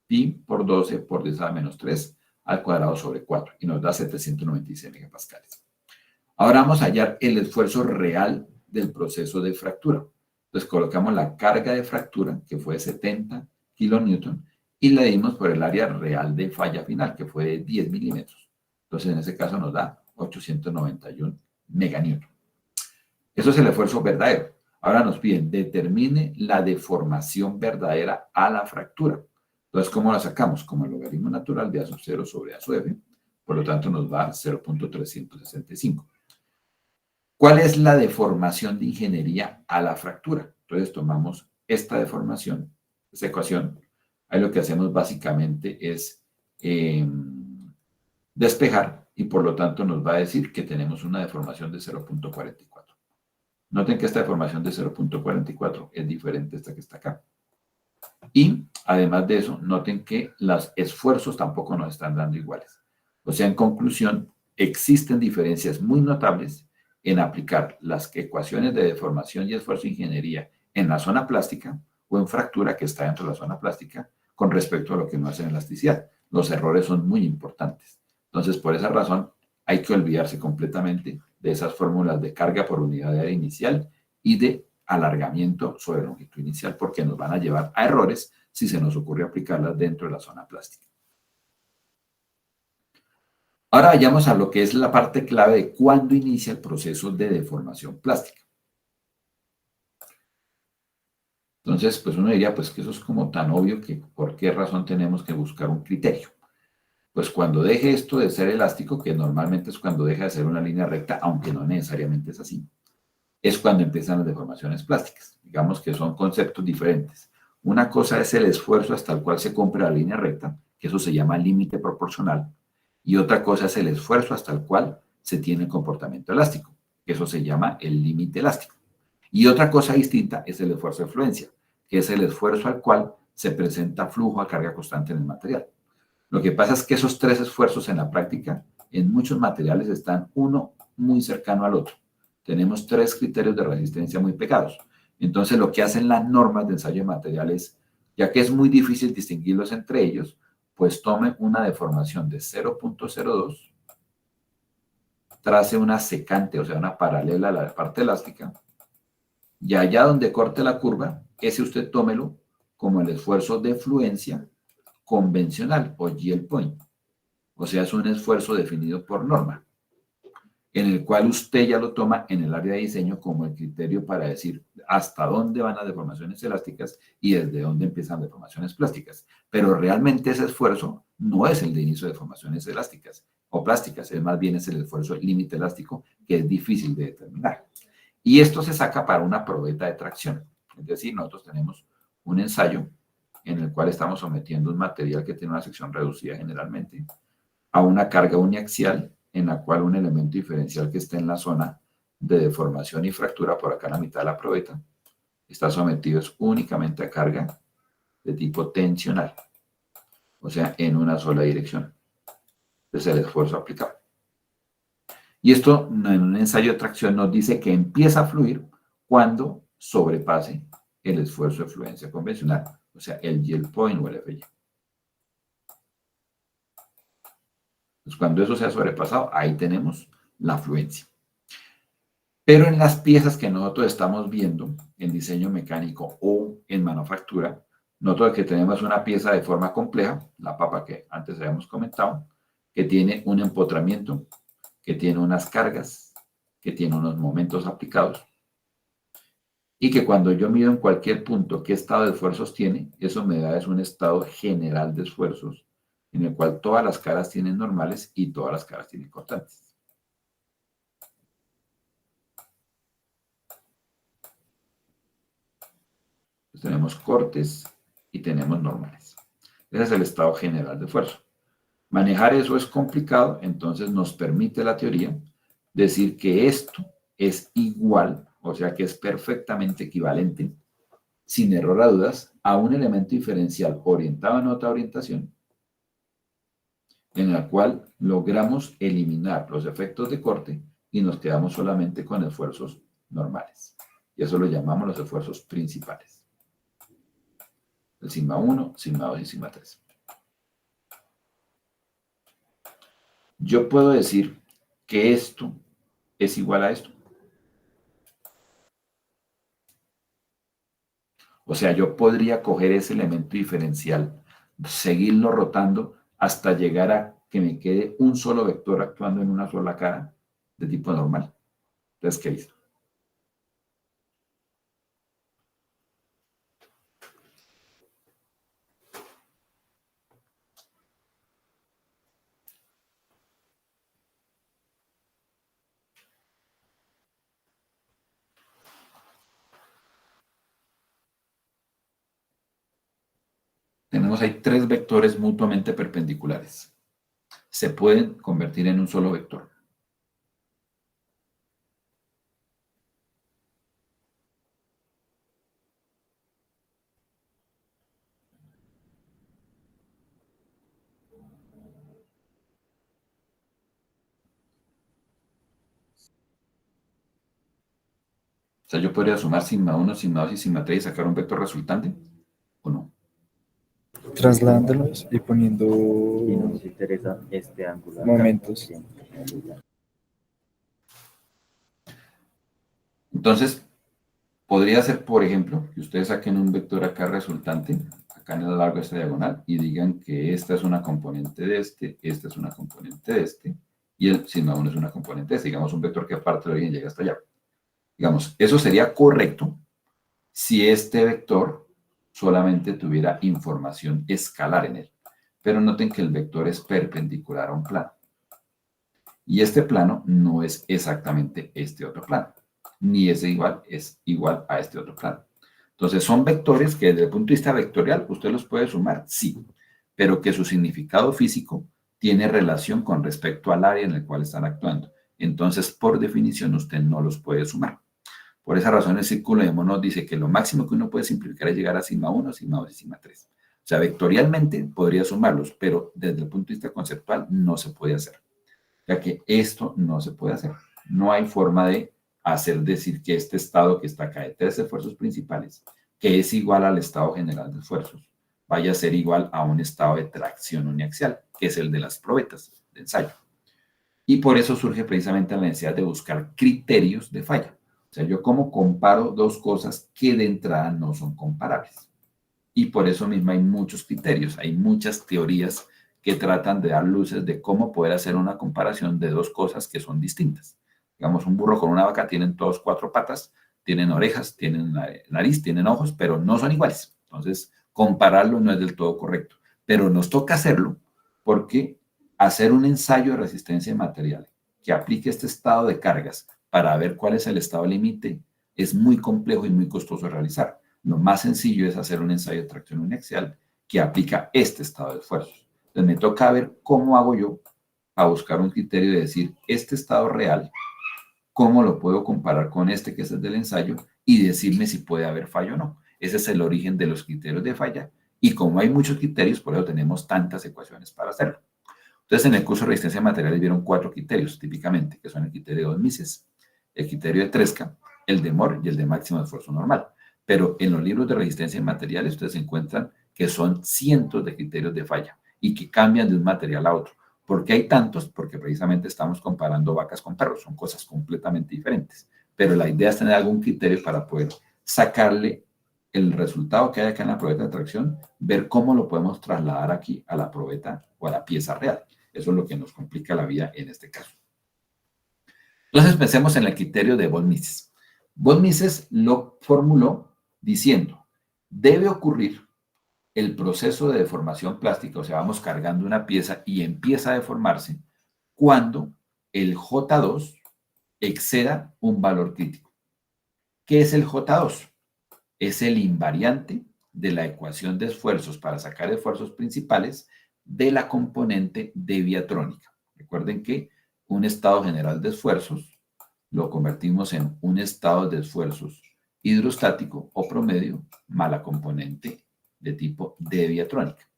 Pi por 12 por 10 a la menos 3 al cuadrado sobre 4. Y nos da 796 megapascales. Ahora vamos a hallar el esfuerzo real del proceso de fractura. Entonces colocamos la carga de fractura, que fue 70 kilonewton, y le dimos por el área real de falla final, que fue de 10 milímetros. Entonces en ese caso nos da 891 meganewton. Eso es el esfuerzo verdadero. Ahora nos piden, determine la deformación verdadera a la fractura. Entonces, ¿cómo la sacamos? Como el logaritmo natural de A sub 0 sobre A sub f. Por lo tanto, nos va a dar 0.365. ¿Cuál es la deformación de ingeniería a la fractura? Entonces, tomamos esta deformación, esta ecuación. Ahí lo que hacemos básicamente es despejar y por lo tanto nos va a decir que tenemos una deformación de 0.44. Noten que esta deformación de 0.44 es diferente a esta que está acá. Y además de eso, noten que los esfuerzos tampoco nos están dando iguales. O sea, en conclusión, existen diferencias muy notables en aplicar las ecuaciones de deformación y esfuerzo de ingeniería en la zona plástica o en fractura que está dentro de la zona plástica con respecto a lo que no hace en elasticidad. Los errores son muy importantes. Entonces, por esa razón, hay que olvidarse completamente de esas fórmulas de carga por unidad de área inicial y de alargamiento sobre longitud inicial, porque nos van a llevar a errores si se nos ocurre aplicarlas dentro de la zona plástica. Ahora vayamos a lo que es la parte clave de cuándo inicia el proceso de deformación plástica. Entonces, pues uno diría, pues que eso es como tan obvio que por qué razón tenemos que buscar un criterio. Pues cuando deje esto de ser elástico, que normalmente es cuando deja de ser una línea recta, aunque no necesariamente es así, es cuando empiezan las deformaciones plásticas. Digamos que son conceptos diferentes. Una cosa es el esfuerzo hasta el cual se compra la línea recta, que eso se llama límite proporcional, y otra cosa es el esfuerzo hasta el cual se tiene el comportamiento elástico, que eso se llama el límite elástico. Y otra cosa distinta es el esfuerzo de fluencia, que es el esfuerzo al cual se presenta flujo a carga constante en el material. Lo que pasa es que esos tres esfuerzos en la práctica, en muchos materiales están uno muy cercano al otro. Tenemos tres criterios de resistencia muy pegados. Entonces, lo que hacen las normas de ensayo de materiales, ya que es muy difícil distinguirlos entre ellos, pues tomen una deformación de 0.02 trace una secante, o sea, una paralela a la parte elástica, y allá donde corte la curva, ese usted tómelo como el esfuerzo de fluencia convencional o yield point. O sea, es un esfuerzo definido por norma, en el cual usted ya lo toma en el área de diseño como el criterio para decir hasta dónde van las deformaciones elásticas y desde dónde empiezan las deformaciones plásticas. Pero realmente ese esfuerzo no es el de inicio de deformaciones elásticas o plásticas, es más bien es el esfuerzo límite elástico que es difícil de determinar. Y esto se saca para una probeta de tracción. Es decir, nosotros tenemos un ensayo en el cual estamos sometiendo un material que tiene una sección reducida generalmente a una carga uniaxial en la cual un elemento diferencial que esté en la zona de deformación y fractura, por acá en la mitad de la probeta, está sometido únicamente a carga de tipo tensional, o sea, en una sola dirección. Es el esfuerzo aplicado. Y esto en un ensayo de tracción nos dice que empieza a fluir cuando sobrepase el esfuerzo de fluencia convencional, o sea, el yield point o el FY. Pues cuando eso se ha sobrepasado, ahí tenemos la fluencia. Pero en las piezas que nosotros estamos viendo en diseño mecánico o en manufactura, nosotros que tenemos una pieza de forma compleja, la papa que antes habíamos comentado, que tiene un empotramiento, que tiene unas cargas, que tiene unos momentos aplicados, y que cuando yo mido en cualquier punto qué estado de esfuerzos tiene, eso me da es un estado general de esfuerzos en el cual todas las caras tienen normales y todas las caras tienen constantes. Entonces tenemos cortes y tenemos normales. Ese es el estado general de esfuerzo. Manejar eso es complicado, entonces nos permite la teoría decir que esto es igual, o sea que es perfectamente equivalente, sin error a dudas, a un elemento diferencial orientado en otra orientación, en la cual logramos eliminar los efectos de corte y nos quedamos solamente con esfuerzos normales. Y eso lo llamamos los esfuerzos principales. El sigma 1, sigma 2 y sigma 3. Yo puedo decir que esto es igual a esto. O sea, yo podría coger ese elemento diferencial, seguirlo rotando hasta llegar a que me quede un solo vector actuando en una sola cara de tipo normal. Entonces, ¿qué hizo? Tenemos ahí tres vectores mutuamente perpendiculares. Se pueden convertir en un solo vector. O sea, yo podría sumar sigma 1, sigma 2 y sigma 3 y sacar un vector resultante, ¿o no? Trasladándolos y poniendo Y nos interesa este ángulo acá. momentos. Entonces, podría ser, por ejemplo, que ustedes saquen un vector acá resultante, acá en el largo de esta diagonal, y digan que esta es una componente de este, esta es una componente de este, y el sigma 1 es una componente de este. Digamos, un vector que parte de origen llega hasta allá. Digamos, eso sería correcto si este vector solamente tuviera información escalar en él. Pero noten que el vector es perpendicular a un plano. Y este plano no es exactamente este otro plano, ni es igual a este otro plano. Entonces son vectores que desde el punto de vista vectorial usted los puede sumar, sí, pero que su significado físico tiene relación con respecto al área en el cual están actuando. Entonces, por definición, usted no los puede sumar. Por esa razón, el círculo de Monod dice que lo máximo que uno puede simplificar es llegar a sigma 1, sigma 2 y sigma 3. O sea, vectorialmente podría sumarlos, pero desde el punto de vista conceptual no se puede hacer. Ya que esto no se puede hacer. No hay forma de hacer decir que este estado que está acá de tres esfuerzos principales, que es igual al estado general de esfuerzos, vaya a ser igual a un estado de tracción uniaxial, que es el de las probetas de ensayo. Y por eso surge precisamente la necesidad de buscar criterios de falla. O sea, yo cómo comparo dos cosas que de entrada no son comparables. Y por eso mismo hay muchos criterios, hay muchas teorías que tratan de dar luces de cómo poder hacer una comparación de dos cosas que son distintas. Digamos, un burro con una vaca tienen todos cuatro patas, tienen orejas, tienen nariz, tienen ojos, pero no son iguales. Entonces, compararlo no es del todo correcto. Pero nos toca hacerlo porque hacer un ensayo de resistencia material que aplique este estado de cargas para ver cuál es el estado límite es muy complejo y muy costoso de realizar. Lo más sencillo es hacer un ensayo de tracción uniaxial que aplica este estado de esfuerzos. Entonces me toca ver cómo hago yo a buscar un criterio de decir, este estado real, cómo lo puedo comparar con este que es el del ensayo y decirme si puede haber fallo o no. Ese es el origen de los criterios de falla y como hay muchos criterios, por eso tenemos tantas ecuaciones para hacerlo. Entonces, en el curso de resistencia de materiales vieron 4 criterios típicamente, que son el criterio de Von Mises, el criterio de Tresca, el de Mohr y el de máximo esfuerzo normal. Pero en los libros de resistencia de materiales ustedes encuentran que son cientos de criterios de falla y que cambian de un material a otro. ¿Por qué hay tantos? Porque precisamente estamos comparando vacas con perros, son cosas completamente diferentes. Pero la idea es tener algún criterio para poder sacarle el resultado que hay acá en la probeta de tracción, ver cómo lo podemos trasladar aquí a la probeta o a la pieza real. Eso es lo que nos complica la vida en este caso. Entonces pensemos en el criterio de Von Mises. Von Mises lo formuló diciendo, debe ocurrir el proceso de deformación plástica, o sea, vamos cargando una pieza y empieza a deformarse cuando el J2 exceda un valor crítico. ¿Qué es el J2? Es el invariante de la ecuación de esfuerzos para sacar esfuerzos principales de la componente deviatrónica. Recuerden que un estado general de esfuerzos lo convertimos en un estado de esfuerzos hidrostático o promedio más la componente de tipo deviatrónica.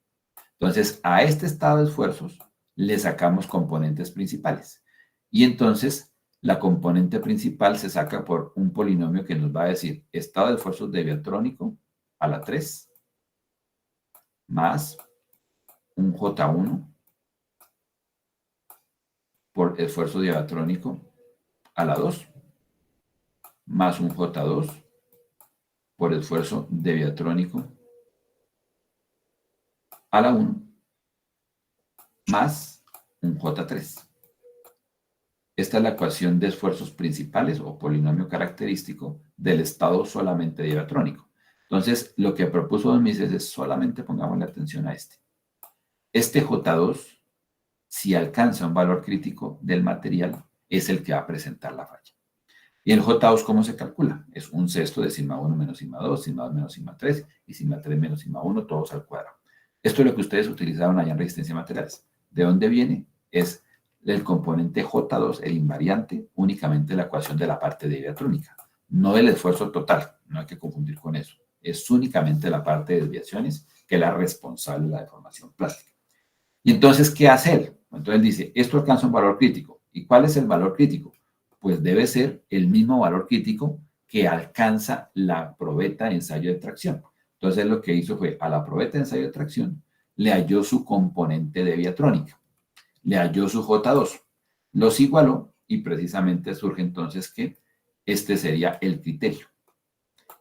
Entonces, a este estado de esfuerzos le sacamos componentes principales. Y entonces, la componente principal se saca por un polinomio que nos va a decir estado de esfuerzos deviatrónico a la 3 más un J1 por esfuerzo deviatrónico a la 2 más un J2 por esfuerzo deviatrónico a la 1 más un J3. Esta es la ecuación de esfuerzos principales o polinomio característico del estado solamente deviatrónico. Entonces, lo que propuso Von Mises es solamente pongamos la atención a este. Este J2, si alcanza un valor crítico del material, es el que va a presentar la falla. ¿Y el J2 cómo se calcula? Es un sexto de sigma 1 menos sigma 2, sigma 2 menos sigma 3 y sigma 3 menos sigma 1, todos al cuadrado. Esto es lo que ustedes utilizaron allá en resistencia de materiales. ¿De dónde viene? Es el componente J2, el invariante, únicamente la ecuación de la parte deviatrónica, no del esfuerzo total, no hay que confundir con eso. Es únicamente la parte de desviaciones que es la responsable de la deformación plástica. Y entonces, ¿qué hace él? Entonces él dice, esto alcanza un valor crítico. ¿Y cuál es el valor crítico? Pues debe ser el mismo valor crítico que alcanza la probeta de ensayo de tracción. Entonces lo que hizo fue, a la probeta de ensayo de tracción, le halló su componente deviatrónica, le halló su J2, los igualó y precisamente surge entonces que este sería el criterio.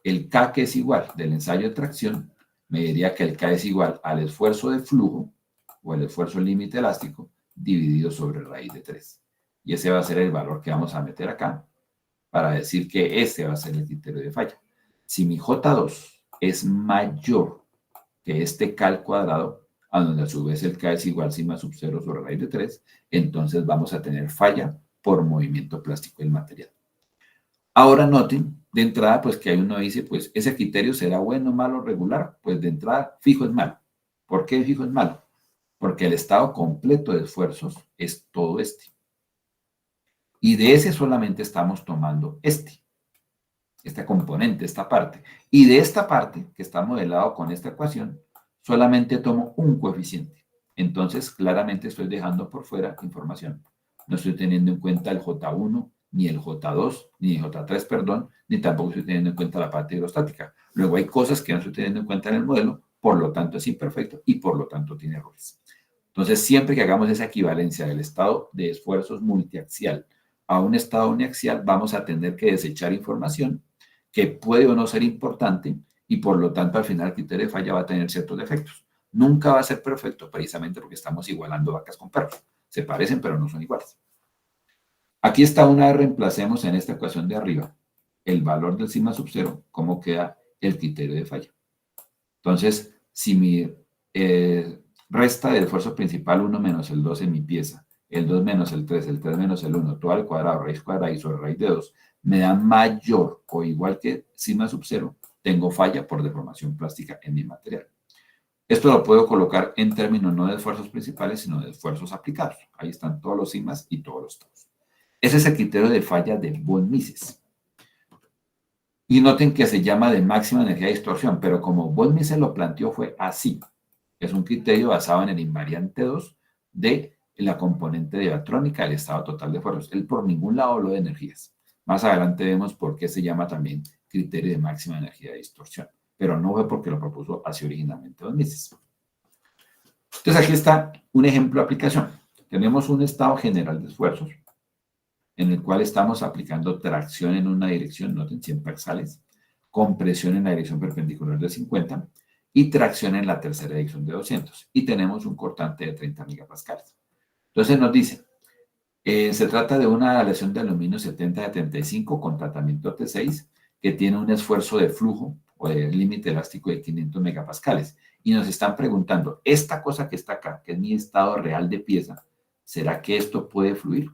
El K que es igual del ensayo de tracción, me diría que el K es igual al esfuerzo de flujo o el esfuerzo límite elástico dividido sobre raíz de 3. Y ese va a ser el valor que vamos a meter acá para decir que ese va a ser el criterio de falla. Si mi J2 es mayor que este K al cuadrado, a donde a su vez el K es igual a sigma sub 0 sobre raíz de 3, entonces vamos a tener falla por movimiento plástico del material. Ahora noten, de entrada, pues que ahí uno dice, pues ese criterio será bueno, malo, regular, pues de entrada fijo es malo. ¿Por qué fijo es malo? Porque el estado completo de esfuerzos es todo este. Y de ese solamente estamos tomando esta componente, esta parte. Y de esta parte, que está modelado con esta ecuación, solamente tomo un coeficiente. Entonces, claramente estoy dejando por fuera información. No estoy teniendo en cuenta el J1, ni el J2, ni el J3, perdón, ni tampoco estoy teniendo en cuenta la parte hidrostática. Luego hay cosas que no estoy teniendo en cuenta en el modelo, por lo tanto es imperfecto y por lo tanto tiene errores. Entonces, siempre que hagamos esa equivalencia del estado de esfuerzos multiaxial a un estado uniaxial, vamos a tener que desechar información que puede o no ser importante y por lo tanto al final el criterio de falla va a tener ciertos defectos. Nunca va a ser perfecto precisamente porque estamos igualando vacas con perros. Se parecen pero no son iguales. Aquí está una vez reemplacemos en esta ecuación de arriba el valor del sigma sub 0, cómo queda el criterio de falla. Entonces, si mi resta del esfuerzo principal 1 menos el 2 en mi pieza, el 2 menos el 3 menos el 1, todo al cuadrado, raíz cuadrada y sobre raíz de 2, me da mayor o igual que sigma sub 0, tengo falla por deformación plástica en mi material. Esto lo puedo colocar en términos no de esfuerzos principales, sino de esfuerzos aplicados. Ahí están todos los sigmas y todos los taus. Ese es el criterio de falla de von Mises. Y noten que se llama de máxima energía de distorsión, pero como von Mises lo planteó fue así. Es un criterio basado en el invariante 2 de la componente diatrónica del estado total de esfuerzos. Él por ningún lado habló de energías. Más adelante vemos por qué se llama también criterio de máxima energía de distorsión, pero no fue porque lo propuso así originalmente von Mises. Entonces aquí está un ejemplo de aplicación. Tenemos un estado general de esfuerzos en el cual estamos aplicando tracción en una dirección, noten 100 paxales, compresión en la dirección perpendicular de 50 y tracción en la tercera dirección de 200. Y tenemos un cortante de 30 megapascales. Entonces nos dice, se trata de una aleación de aluminio 70-75 con tratamiento T6 que tiene un esfuerzo de flujo o de límite elástico de 500 megapascales. Y nos están preguntando, esta cosa que está acá, que es mi estado real de pieza, ¿será que esto puede fluir?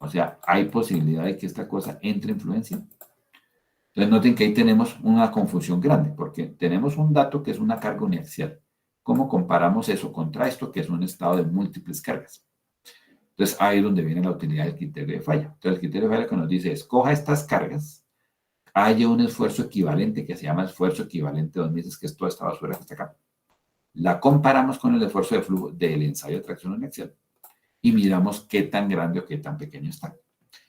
O sea, ¿hay posibilidad de que esta cosa entre en fluencia? Entonces noten que ahí tenemos una confusión grande, porque tenemos un dato que es una carga uniaxial. ¿Cómo comparamos eso contra esto que es un estado de múltiples cargas? Entonces ahí es donde viene la utilidad del criterio de falla. Entonces el criterio de falla que nos dice es, coja estas cargas, haya un esfuerzo equivalente que se llama esfuerzo equivalente de 2 meses, que es toda esta basura que está acá. La comparamos con el esfuerzo de flujo del ensayo de tracción uniaxial y miramos qué tan grande o qué tan pequeño está.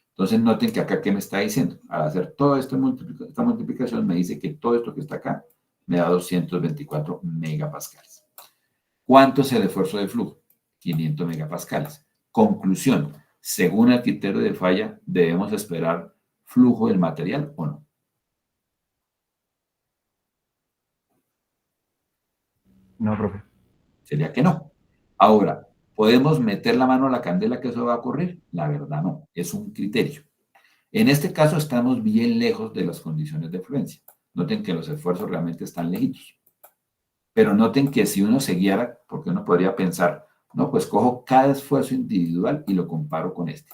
Entonces noten que acá, ¿qué me está diciendo? Al hacer toda esta multiplicación me dice que todo esto que está acá me da 224 megapascales. ¿Cuánto es el esfuerzo de flujo? 500 megapascales. Conclusión, según el criterio de falla, ¿debemos esperar flujo del material o no? No, profe. Sería que no. Ahora, ¿podemos meter la mano a la candela que eso va a ocurrir? La verdad no, es un criterio. En este caso estamos bien lejos de las condiciones de fluencia. Noten que los esfuerzos realmente están lejitos. Pero noten que si uno se guiara, porque uno podría pensar, no, pues cojo cada esfuerzo individual y lo comparo con este.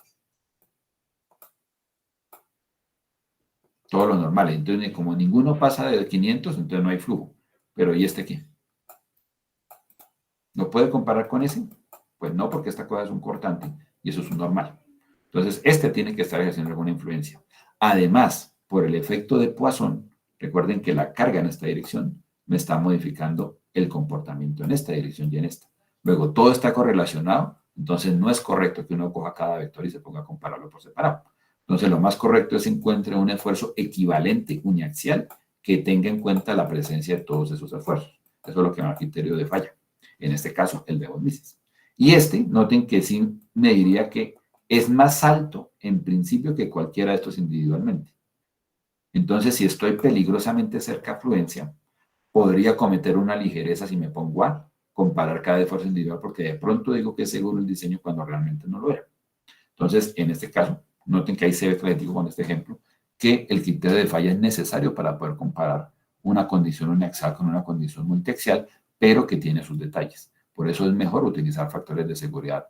Todo lo normal. Entonces, como ninguno pasa de 500, entonces no hay flujo. Pero ¿y este qué? ¿No puede comparar con ese? Pues no, porque esta cosa es un cortante y eso es un normal. Entonces, este tiene que estar ejerciendo alguna influencia. Además, por el efecto de Poisson, recuerden que la carga en esta dirección me está modificando el comportamiento en esta dirección y en esta. Luego, todo está correlacionado, entonces no es correcto que uno coja cada vector y se ponga a compararlo por separado. Entonces, lo más correcto es encuentre un esfuerzo equivalente uniaxial que tenga en cuenta la presencia de todos esos esfuerzos. Eso es lo que llama criterio de falla. En este caso, el de von Mises. Y este, noten que sí me diría que es más alto en principio que cualquiera de estos individualmente. Entonces, si estoy peligrosamente cerca a fluencia, podría cometer una ligereza si me pongo a comparar cada esfuerzo individual, porque de pronto digo que es seguro el diseño cuando realmente no lo era. Entonces, en este caso, noten que ahí se ve clarito con este ejemplo, que el criterio de falla es necesario para poder comparar una condición uniaxial con una condición multiaxial, pero que tiene sus detalles. Por eso es mejor utilizar factores de seguridad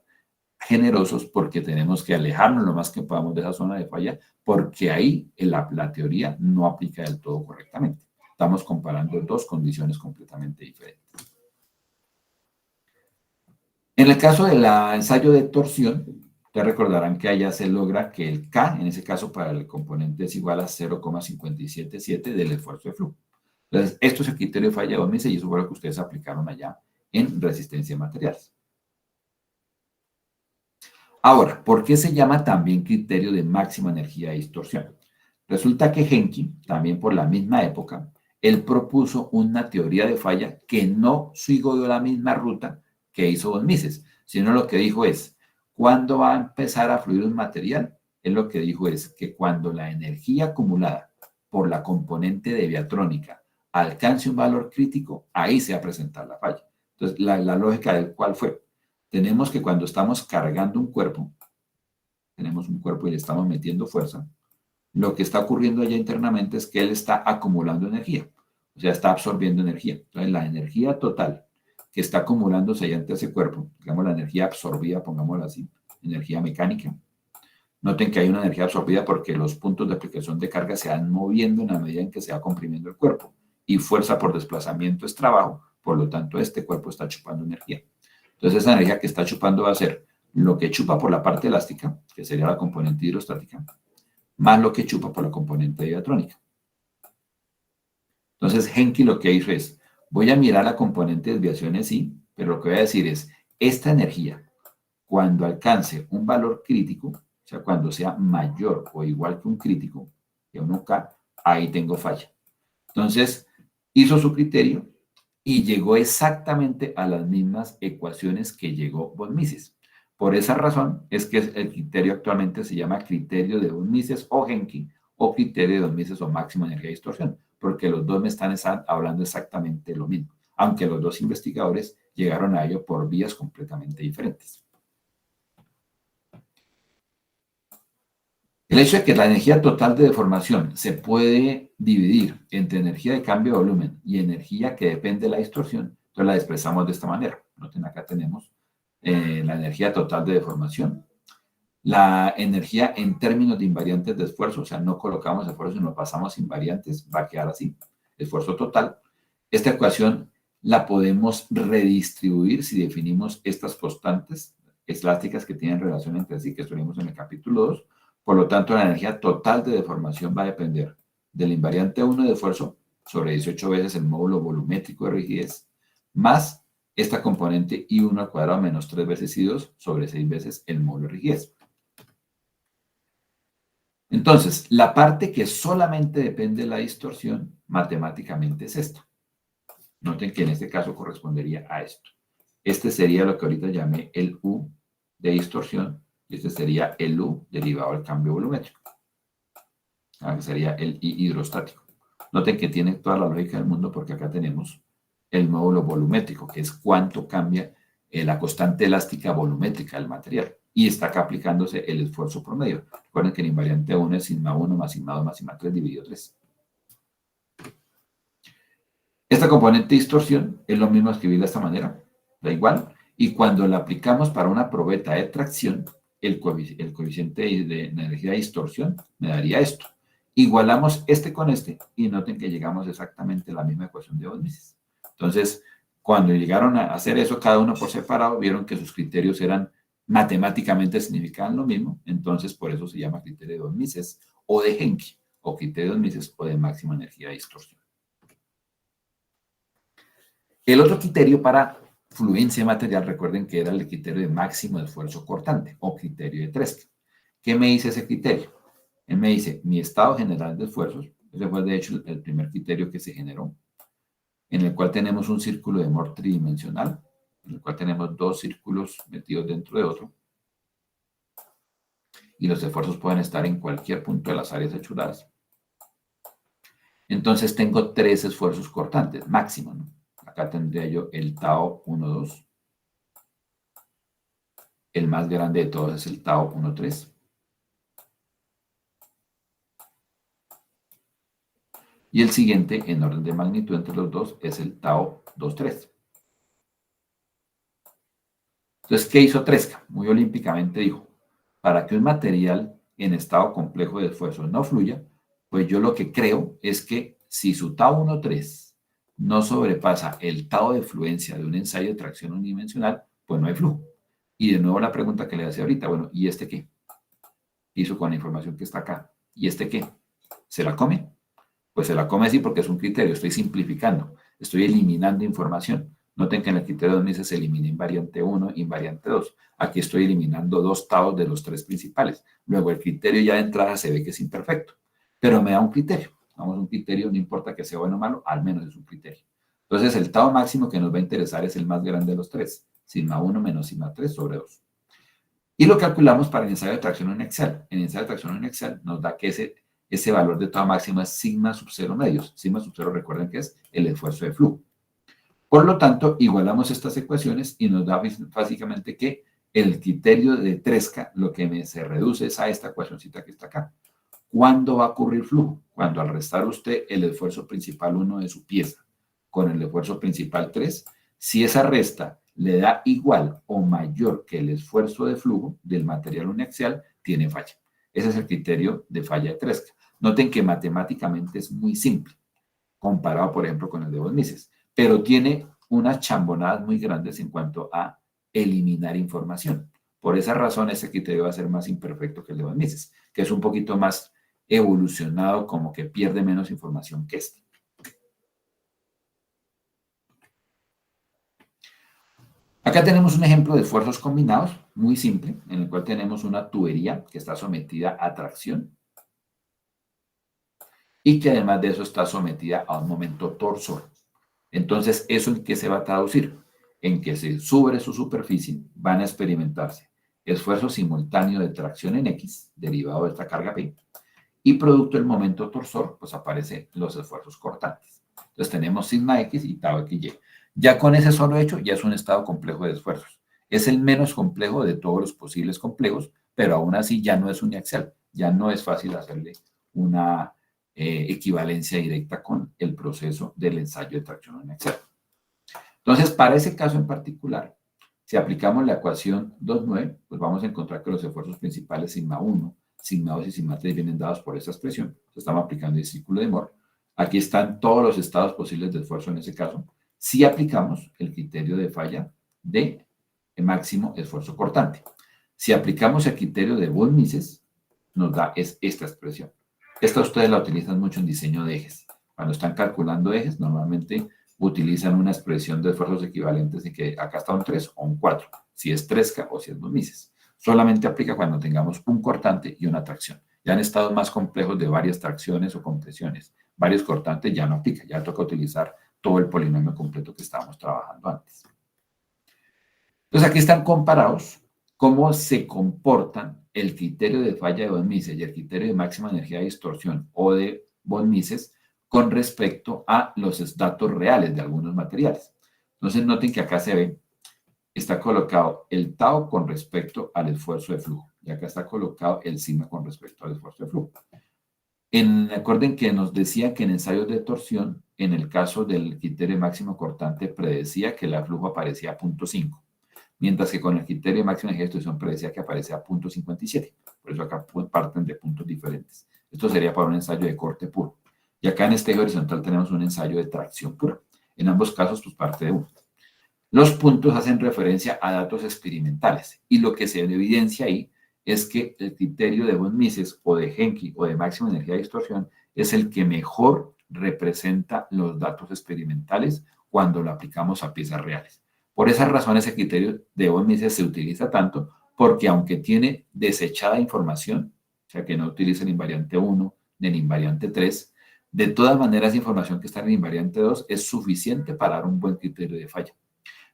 generosos, porque tenemos que alejarnos lo más que podamos de esa zona de falla, porque ahí la teoría no aplica del todo correctamente. Estamos comparando dos condiciones completamente diferentes. En el caso del ensayo de torsión, ustedes recordarán que allá se logra que el K, en ese caso para el componente, es igual a 0,577 del esfuerzo de flujo. Entonces, esto es el criterio de falla de von Mises y eso fue lo que ustedes aplicaron allá en resistencia de materiales. Ahora, ¿por qué se llama también criterio de máxima energía de distorsión? Resulta que Henke, también por la misma época, él propuso una teoría de falla que no siguió la misma ruta que hizo von Mises, sino lo que dijo es, ¿cuándo va a empezar a fluir un material? Él lo que dijo es que cuando la energía acumulada por la componente deviatrónica alcance un valor crítico, ahí se va a presentar la falla. Entonces, la lógica del cual fue, tenemos que cuando estamos cargando un cuerpo, tenemos un cuerpo y le estamos metiendo fuerza, lo que está ocurriendo allá internamente es que él está acumulando energía, o sea, está absorbiendo energía. Entonces, la energía total que está acumulándose allá ante ese cuerpo, digamos la energía absorbida, pongámoslo así, energía mecánica. Noten que hay una energía absorbida porque los puntos de aplicación de carga se van moviendo en la medida en que se va comprimiendo el cuerpo. Y fuerza por desplazamiento es trabajo, por lo tanto este cuerpo está chupando energía. Entonces esa energía que está chupando va a ser lo que chupa por la parte elástica, que sería la componente hidrostática, más lo que chupa por la componente diatrónica. Entonces Henke lo que hizo es, voy a mirar la componente de desviaciones, sí, pero lo que voy a decir es, esta energía, cuando alcance un valor crítico, o sea, cuando sea mayor o igual que un crítico, que 1K, ahí tengo falla. Entonces, hizo su criterio y llegó exactamente a las mismas ecuaciones que llegó von Mises. Por esa razón es que el criterio actualmente se llama criterio de von Mises o Henke, o criterio de von Mises o máxima energía de distorsión, porque los dos me están hablando exactamente lo mismo, aunque los dos investigadores llegaron a ello por vías completamente diferentes. El hecho de que la energía total de deformación se puede dividir entre energía de cambio de volumen y energía que depende de la distorsión, entonces la expresamos de esta manera. Noten, acá tenemos la energía total de deformación, la energía en términos de invariantes de esfuerzo, o sea, no colocamos esfuerzo, sino pasamos invariantes, va a quedar así, esfuerzo total. Esta ecuación la podemos redistribuir si definimos estas constantes elásticas que tienen relación entre sí, que estuvimos en el capítulo 2. Por lo tanto, la energía total de deformación va a depender del invariante 1 de esfuerzo sobre 18 veces el módulo volumétrico de rigidez, más esta componente I1 al cuadrado menos 3 veces I2 sobre 6 veces el módulo de rigidez. Entonces, la parte que solamente depende de la distorsión, matemáticamente es esto. Noten que en este caso correspondería a esto. Este sería lo que ahorita llamé el U de distorsión, y este sería el U derivado del cambio volumétrico. Que sería el I hidrostático. Noten que tiene toda la lógica del mundo porque acá tenemos el módulo volumétrico, que es cuánto cambia la constante elástica volumétrica del material. Y está acá aplicándose el esfuerzo promedio. Recuerden que el invariante 1 es sigma 1 más sigma 2 más sigma 3 dividido 3. Esta componente de distorsión es lo mismo escribirla de esta manera, da igual. Y cuando la aplicamos para una probeta de tracción, el coeficiente de energía de distorsión me daría esto. Igualamos este con este y noten que llegamos exactamente a la misma ecuación de von Mises. Entonces, cuando llegaron a hacer eso cada uno por separado, vieron que sus criterios eran matemáticamente significaban lo mismo, entonces por eso se llama criterio de von Mises o de Henke, o criterio de von Mises o de máxima energía de distorsión. El otro criterio para fluencia material, recuerden que era el criterio de máximo esfuerzo cortante o criterio de Tresca. ¿Qué me dice ese criterio? Él me dice mi estado general de esfuerzos, ese fue de hecho el primer criterio que se generó, en el cual tenemos un círculo de Mohr tridimensional, en el cual tenemos dos círculos metidos dentro de otro, y los esfuerzos pueden estar en cualquier punto de las áreas hechuradas. Entonces tengo tres esfuerzos cortantes, máximo, ¿no? Acá tendría yo el tau 1,2. El más grande de todos es el tau 1,3. Y el siguiente en orden de magnitud entre los dos es el tau 2,3. Entonces, ¿qué hizo Tresca? Muy olímpicamente dijo, para que un material en estado complejo de esfuerzo no fluya, pues yo lo que creo es que si su tau 1,3 no sobrepasa el tau de fluencia de un ensayo de tracción unidimensional, pues no hay flujo. Y de nuevo la pregunta que le hacía ahorita, bueno, ¿y este qué? Hizo con la información que está acá. ¿Y este qué? ¿Se la come? Pues se la come sí porque es un criterio, estoy simplificando, estoy eliminando información. Noten que en el criterio de Mises se elimina invariante 1, invariante 2. Aquí estoy eliminando dos taus de los tres principales. Luego el criterio ya de entrada se ve que es imperfecto, pero me da un criterio. Damos un criterio, no importa que sea bueno o malo, al menos es un criterio. Entonces, el tau máximo que nos va a interesar es el más grande de los tres, sigma 1 menos sigma 3 sobre 2. Y lo calculamos para el ensayo de tracción en Excel. En el ensayo de tracción en Excel nos da que ese valor de tau máximo es sigma sub 0 medios. Sigma sub 0, recuerden que es el esfuerzo de flujo. Por lo tanto, igualamos estas ecuaciones y nos da básicamente que el criterio de Tresca lo que se reduce es a esta ecuacióncita que está acá. ¿Cuándo va a ocurrir flujo? Cuando al restar usted el esfuerzo principal 1 de su pieza con el esfuerzo principal 3, si esa resta le da igual o mayor que el esfuerzo de flujo del material uniaxial, tiene falla. Ese es el criterio de falla de Tresca. Noten que matemáticamente es muy simple, comparado, por ejemplo, con el de von Mises, pero tiene unas chambonadas muy grandes en cuanto a eliminar información. Por esa razón, ese criterio va a ser más imperfecto que el de von Mises, que es un poquito más evolucionado, como que pierde menos información que este. Acá tenemos un ejemplo de esfuerzos combinados, muy simple, en el cual tenemos una tubería que está sometida a tracción y que además de eso está sometida a un momento torsor. Entonces, ¿eso en qué se va a traducir? En que sobre su superficie van a experimentarse esfuerzo simultáneo de tracción en X, derivado de esta carga P, y producto del momento torsor, pues aparecen los esfuerzos cortantes. Entonces tenemos sigma X y tau XY. Ya con ese solo hecho, ya es un estado complejo de esfuerzos. Es el menos complejo de todos los posibles complejos, pero aún así ya no es uniaxial. Ya no es fácil hacerle una equivalencia directa con el proceso del ensayo de tracción uniaxial. Entonces, para ese caso en particular, si aplicamos la ecuación 2.9, pues vamos a encontrar que los esfuerzos principales sigma 1, sigma 2 y sigma 3 vienen dados por esa expresión. Estamos aplicando el círculo de Moore. Aquí están todos los estados posibles de esfuerzo en ese caso. Si aplicamos el criterio de falla de máximo esfuerzo cortante. Si aplicamos el criterio de von Mises, nos da esta expresión. Esta ustedes la utilizan mucho en diseño de ejes. Cuando están calculando ejes, normalmente utilizan una expresión de esfuerzos equivalentes y que acá está un 3 o un 4, si es Tresca o si es von Mises. Solamente aplica cuando tengamos un cortante y una tracción. Ya en estados más complejos de varias tracciones o compresiones, varios cortantes ya no aplica, ya toca utilizar todo el polinomio completo que estábamos trabajando antes. Entonces aquí están comparados cómo se comportan el criterio de falla de von Mises y el criterio de máxima energía de distorsión o de von Mises con respecto a los datos reales de algunos materiales. Entonces noten que acá se ve, está colocado el tau con respecto al esfuerzo de flujo y acá está colocado el sigma con respecto al esfuerzo de flujo. Recuerden que nos decía que en ensayos de torsión, en el caso del criterio máximo cortante, predecía que el flujo aparecía a 0.5, mientras que con el criterio máximo de distorsión predecía que aparecía a 0.57. Por eso acá parten de puntos diferentes. Esto sería para un ensayo de corte puro. Y acá en este eje horizontal tenemos un ensayo de tracción pura. En ambos casos, pues parte de uno. Los puntos hacen referencia a datos experimentales y lo que se evidencia ahí es que el criterio de von Mises o de Henke o de máxima energía de distorsión es el que mejor representa los datos experimentales cuando lo aplicamos a piezas reales. Por esa razón, ese criterio de von Mises se utiliza tanto porque aunque tiene desechada información, o sea que no utiliza el invariante 1 ni el invariante 3, de todas maneras, información que está en el invariante 2 es suficiente para dar un buen criterio de falla.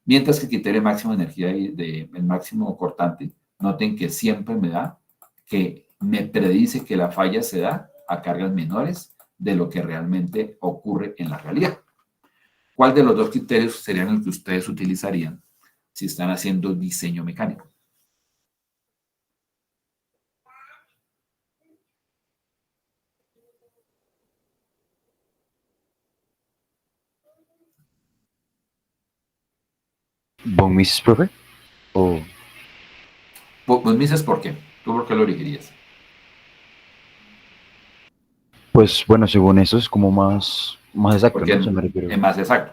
Mientras que el criterio de máxima energía el máximo cortante, noten que siempre me predice que la falla se da a cargas menores de lo que realmente ocurre en la realidad. ¿Cuál de los dos criterios serían el que ustedes utilizarían si están haciendo diseño mecánico? ¿Von Mises, profe? ¿O Vos me dices por qué. ¿Tú por qué lo elegirías? pues bueno, según eso es como más exacto, Porque ¿no? Se me refiero. es más exacto.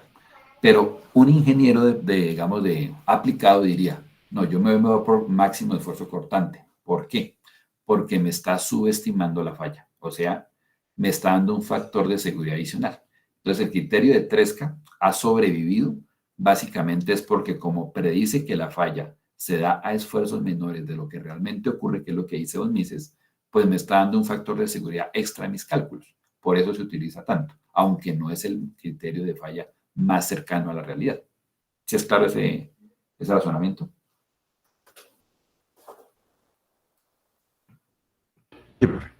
Pero un ingeniero digamos, de aplicado diría, no, yo me voy por máximo esfuerzo cortante. ¿Por qué? Porque me está subestimando la falla. O sea, me está dando un factor de seguridad adicional. Entonces, el criterio de Tresca ha sobrevivido básicamente es porque como predice que la falla se da a esfuerzos menores de lo que realmente ocurre, que es lo que dice von Mises, pues me está dando un factor de seguridad extra en mis cálculos. por eso se utiliza tanto, aunque no es el criterio de falla más cercano a la realidad. ¿Sí es claro ese razonamiento? Sí, profe.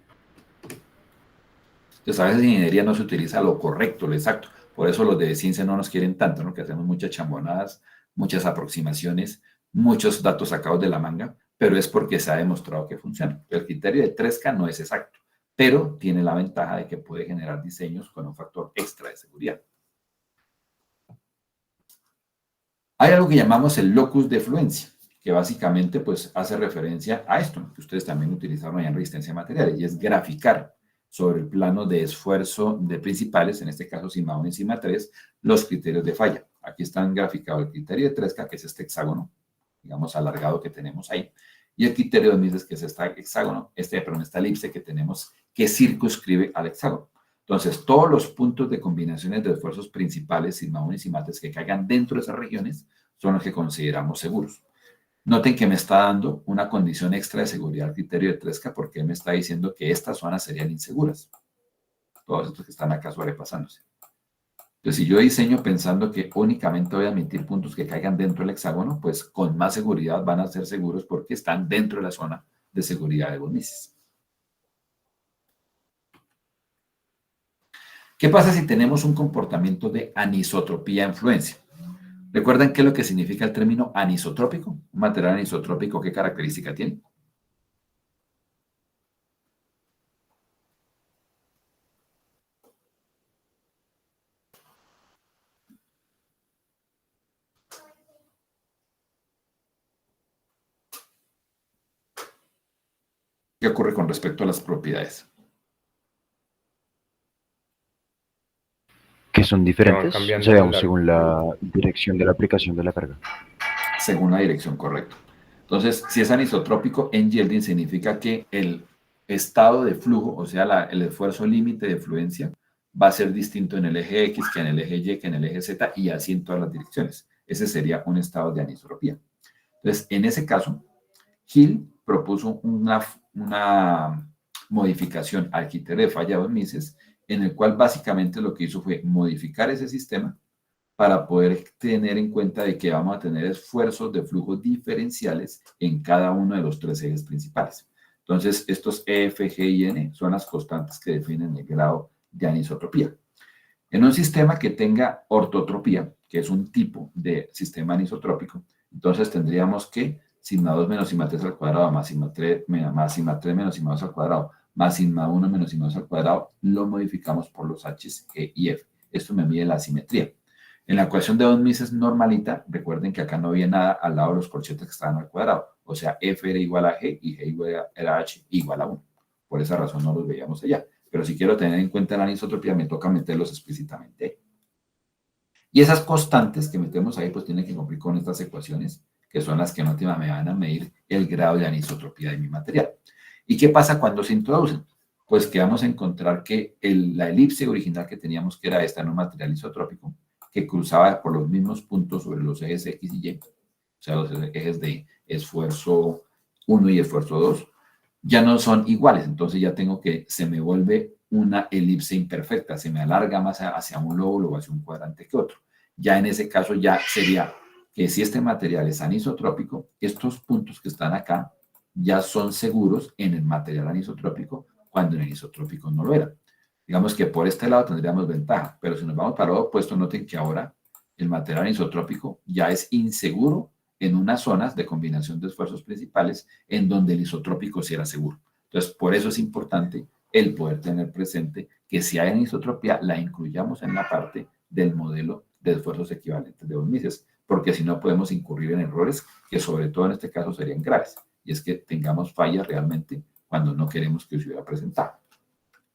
Entonces, a veces en ingeniería no se utiliza lo correcto, lo exacto. Por eso los de ciencia no nos quieren tanto, ¿no? Que hacemos muchas chambonadas, muchas aproximaciones, muchos datos sacados de la manga, pero es porque se ha demostrado que funciona. El criterio de 3K no es exacto, pero tiene la ventaja de que puede generar diseños con un factor extra de seguridad. Hay algo que llamamos el locus de fluencia, que básicamente pues hace referencia a esto, que ustedes también utilizaron allá en resistencia a materiales, y es graficar sobre el plano de esfuerzo de principales, en este caso sigma 1 y sigma 3, los criterios de falla. Aquí están graficados el criterio de 3K, que es este hexágono, digamos, alargado que tenemos ahí, y el criterio de Mises, que es este hexágono, esta elipse que tenemos, que circunscribe al hexágono. Entonces, todos los puntos de combinaciones de esfuerzos principales, sigma 1 y sigma 3, que caigan dentro de esas regiones, son los que consideramos seguros. Noten que me está dando una condición extra de seguridad al criterio de 3K porque me está diciendo que estas zonas serían inseguras. Todos estos que están acá sobrepasándose. Entonces, si yo diseño pensando que únicamente voy a admitir puntos que caigan dentro del hexágono, pues con más seguridad van a ser seguros porque están dentro de la zona de seguridad de von Mises. ¿Qué pasa si tenemos un comportamiento de anisotropía en fluencia? ¿Recuerdan qué es lo que significa el término anisotrópico? ¿Un material anisotrópico qué característica tiene? ¿Qué ocurre con respecto a las propiedades? Que son diferentes, cambiando o sea, digamos, a lo según largo. la dirección de la aplicación de la carga. Según la dirección, correcto. Entonces, si es anisotrópico, en yielding significa que el estado de flujo, o sea, el esfuerzo límite de fluencia, va a ser distinto en el eje X que en el eje Y, que en el eje Z, y así en todas las direcciones. Ese sería un estado de anisotropía. Entonces, en ese caso, Hill propuso una modificación al criterio de falla de von Mises, en el cual básicamente lo que hizo fue modificar ese sistema para poder tener en cuenta de que vamos a tener esfuerzos de flujo diferenciales en cada uno de los tres ejes principales. Entonces, estos E, F, G y N son las constantes que definen el grado de anisotropía. En un sistema que tenga ortotropía, que es un tipo de sistema anisotrópico, entonces tendríamos que sigma 2 menos sigma 3 al cuadrado más sigma 3 menos sigma 2 al cuadrado más sigma 1 menos sigma 2 al cuadrado, lo modificamos por los H, E y F. Esto me mide la simetría. En la ecuación de von Mises normalita, recuerden que acá no había nada al lado de los corchetes que estaban al cuadrado. O sea, F era igual a G y G era H igual a 1. Por esa razón no los veíamos allá. Pero si quiero tener en cuenta la anisotropía, me toca meterlos explícitamente ahí. Y esas constantes que metemos ahí, pues tienen que cumplir con estas ecuaciones, que son las que en última me van a medir el grado de anisotropía de mi material. ¿Y qué pasa cuando se introducen? Pues que vamos a encontrar que la elipse original que teníamos, que era esta en un material isotrópico, que cruzaba por los mismos puntos sobre los ejes X y Y, o sea, los ejes de esfuerzo 1 y esfuerzo 2, ya no son iguales. Entonces ya tengo que se me vuelve una elipse imperfecta, se me alarga más hacia un lóbulo o hacia un cuadrante que otro. Ya en ese caso ya sería que si este material es anisotrópico, estos puntos que están acá ya son seguros en el material anisotrópico cuando en el isotrópico no lo era. Digamos que por este lado tendríamos ventaja, pero si nos vamos para el lado opuesto, noten que ahora el material isotrópico ya es inseguro en unas zonas de combinación de esfuerzos principales en donde el isotrópico sí era seguro. Entonces, por eso es importante el poder tener presente que si hay anisotropía, la incluyamos en la parte del modelo de esfuerzos equivalentes de von Mises, porque si no podemos incurrir en errores que sobre todo en este caso serían graves, y es que tengamos fallas realmente cuando no queremos que se hubiera presentado.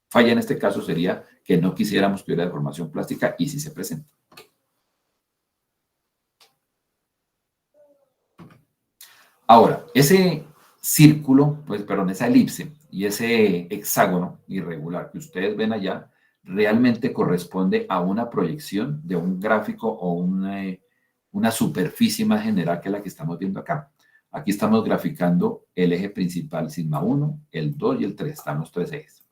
Falla en este caso sería que no quisiéramos que hubiera deformación plástica y si se presenta. Ahora, ese círculo, pues, perdón, esa elipse y ese hexágono irregular que ustedes ven allá, realmente corresponde a una proyección de un gráfico o una superficie más general que la que estamos viendo acá. Aquí estamos graficando el eje principal sigma 1, el 2 y el 3, están los tres ejes.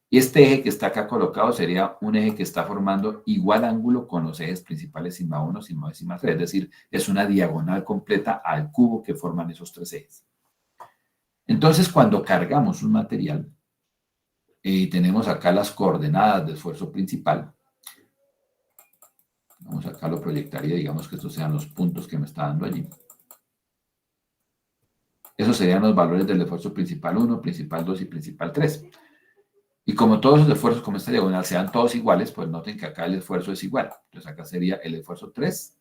Y este eje que está acá colocado sería un eje que está formando igual ángulo con los ejes principales sigma 1, sigma 2 y sigma 3. Es decir, es una diagonal completa al cubo que forman esos tres ejes. Entonces, cuando cargamos un material, tenemos acá las coordenadas de esfuerzo principal. Vamos acá, lo proyectaría, digamos que estos sean los puntos que me está dando allí. Esos serían los valores del esfuerzo principal 1, principal 2 y principal 3. Y como todos los esfuerzos, como esta diagonal, sean todos iguales, pues noten que acá el esfuerzo es igual. Entonces acá sería el esfuerzo 3,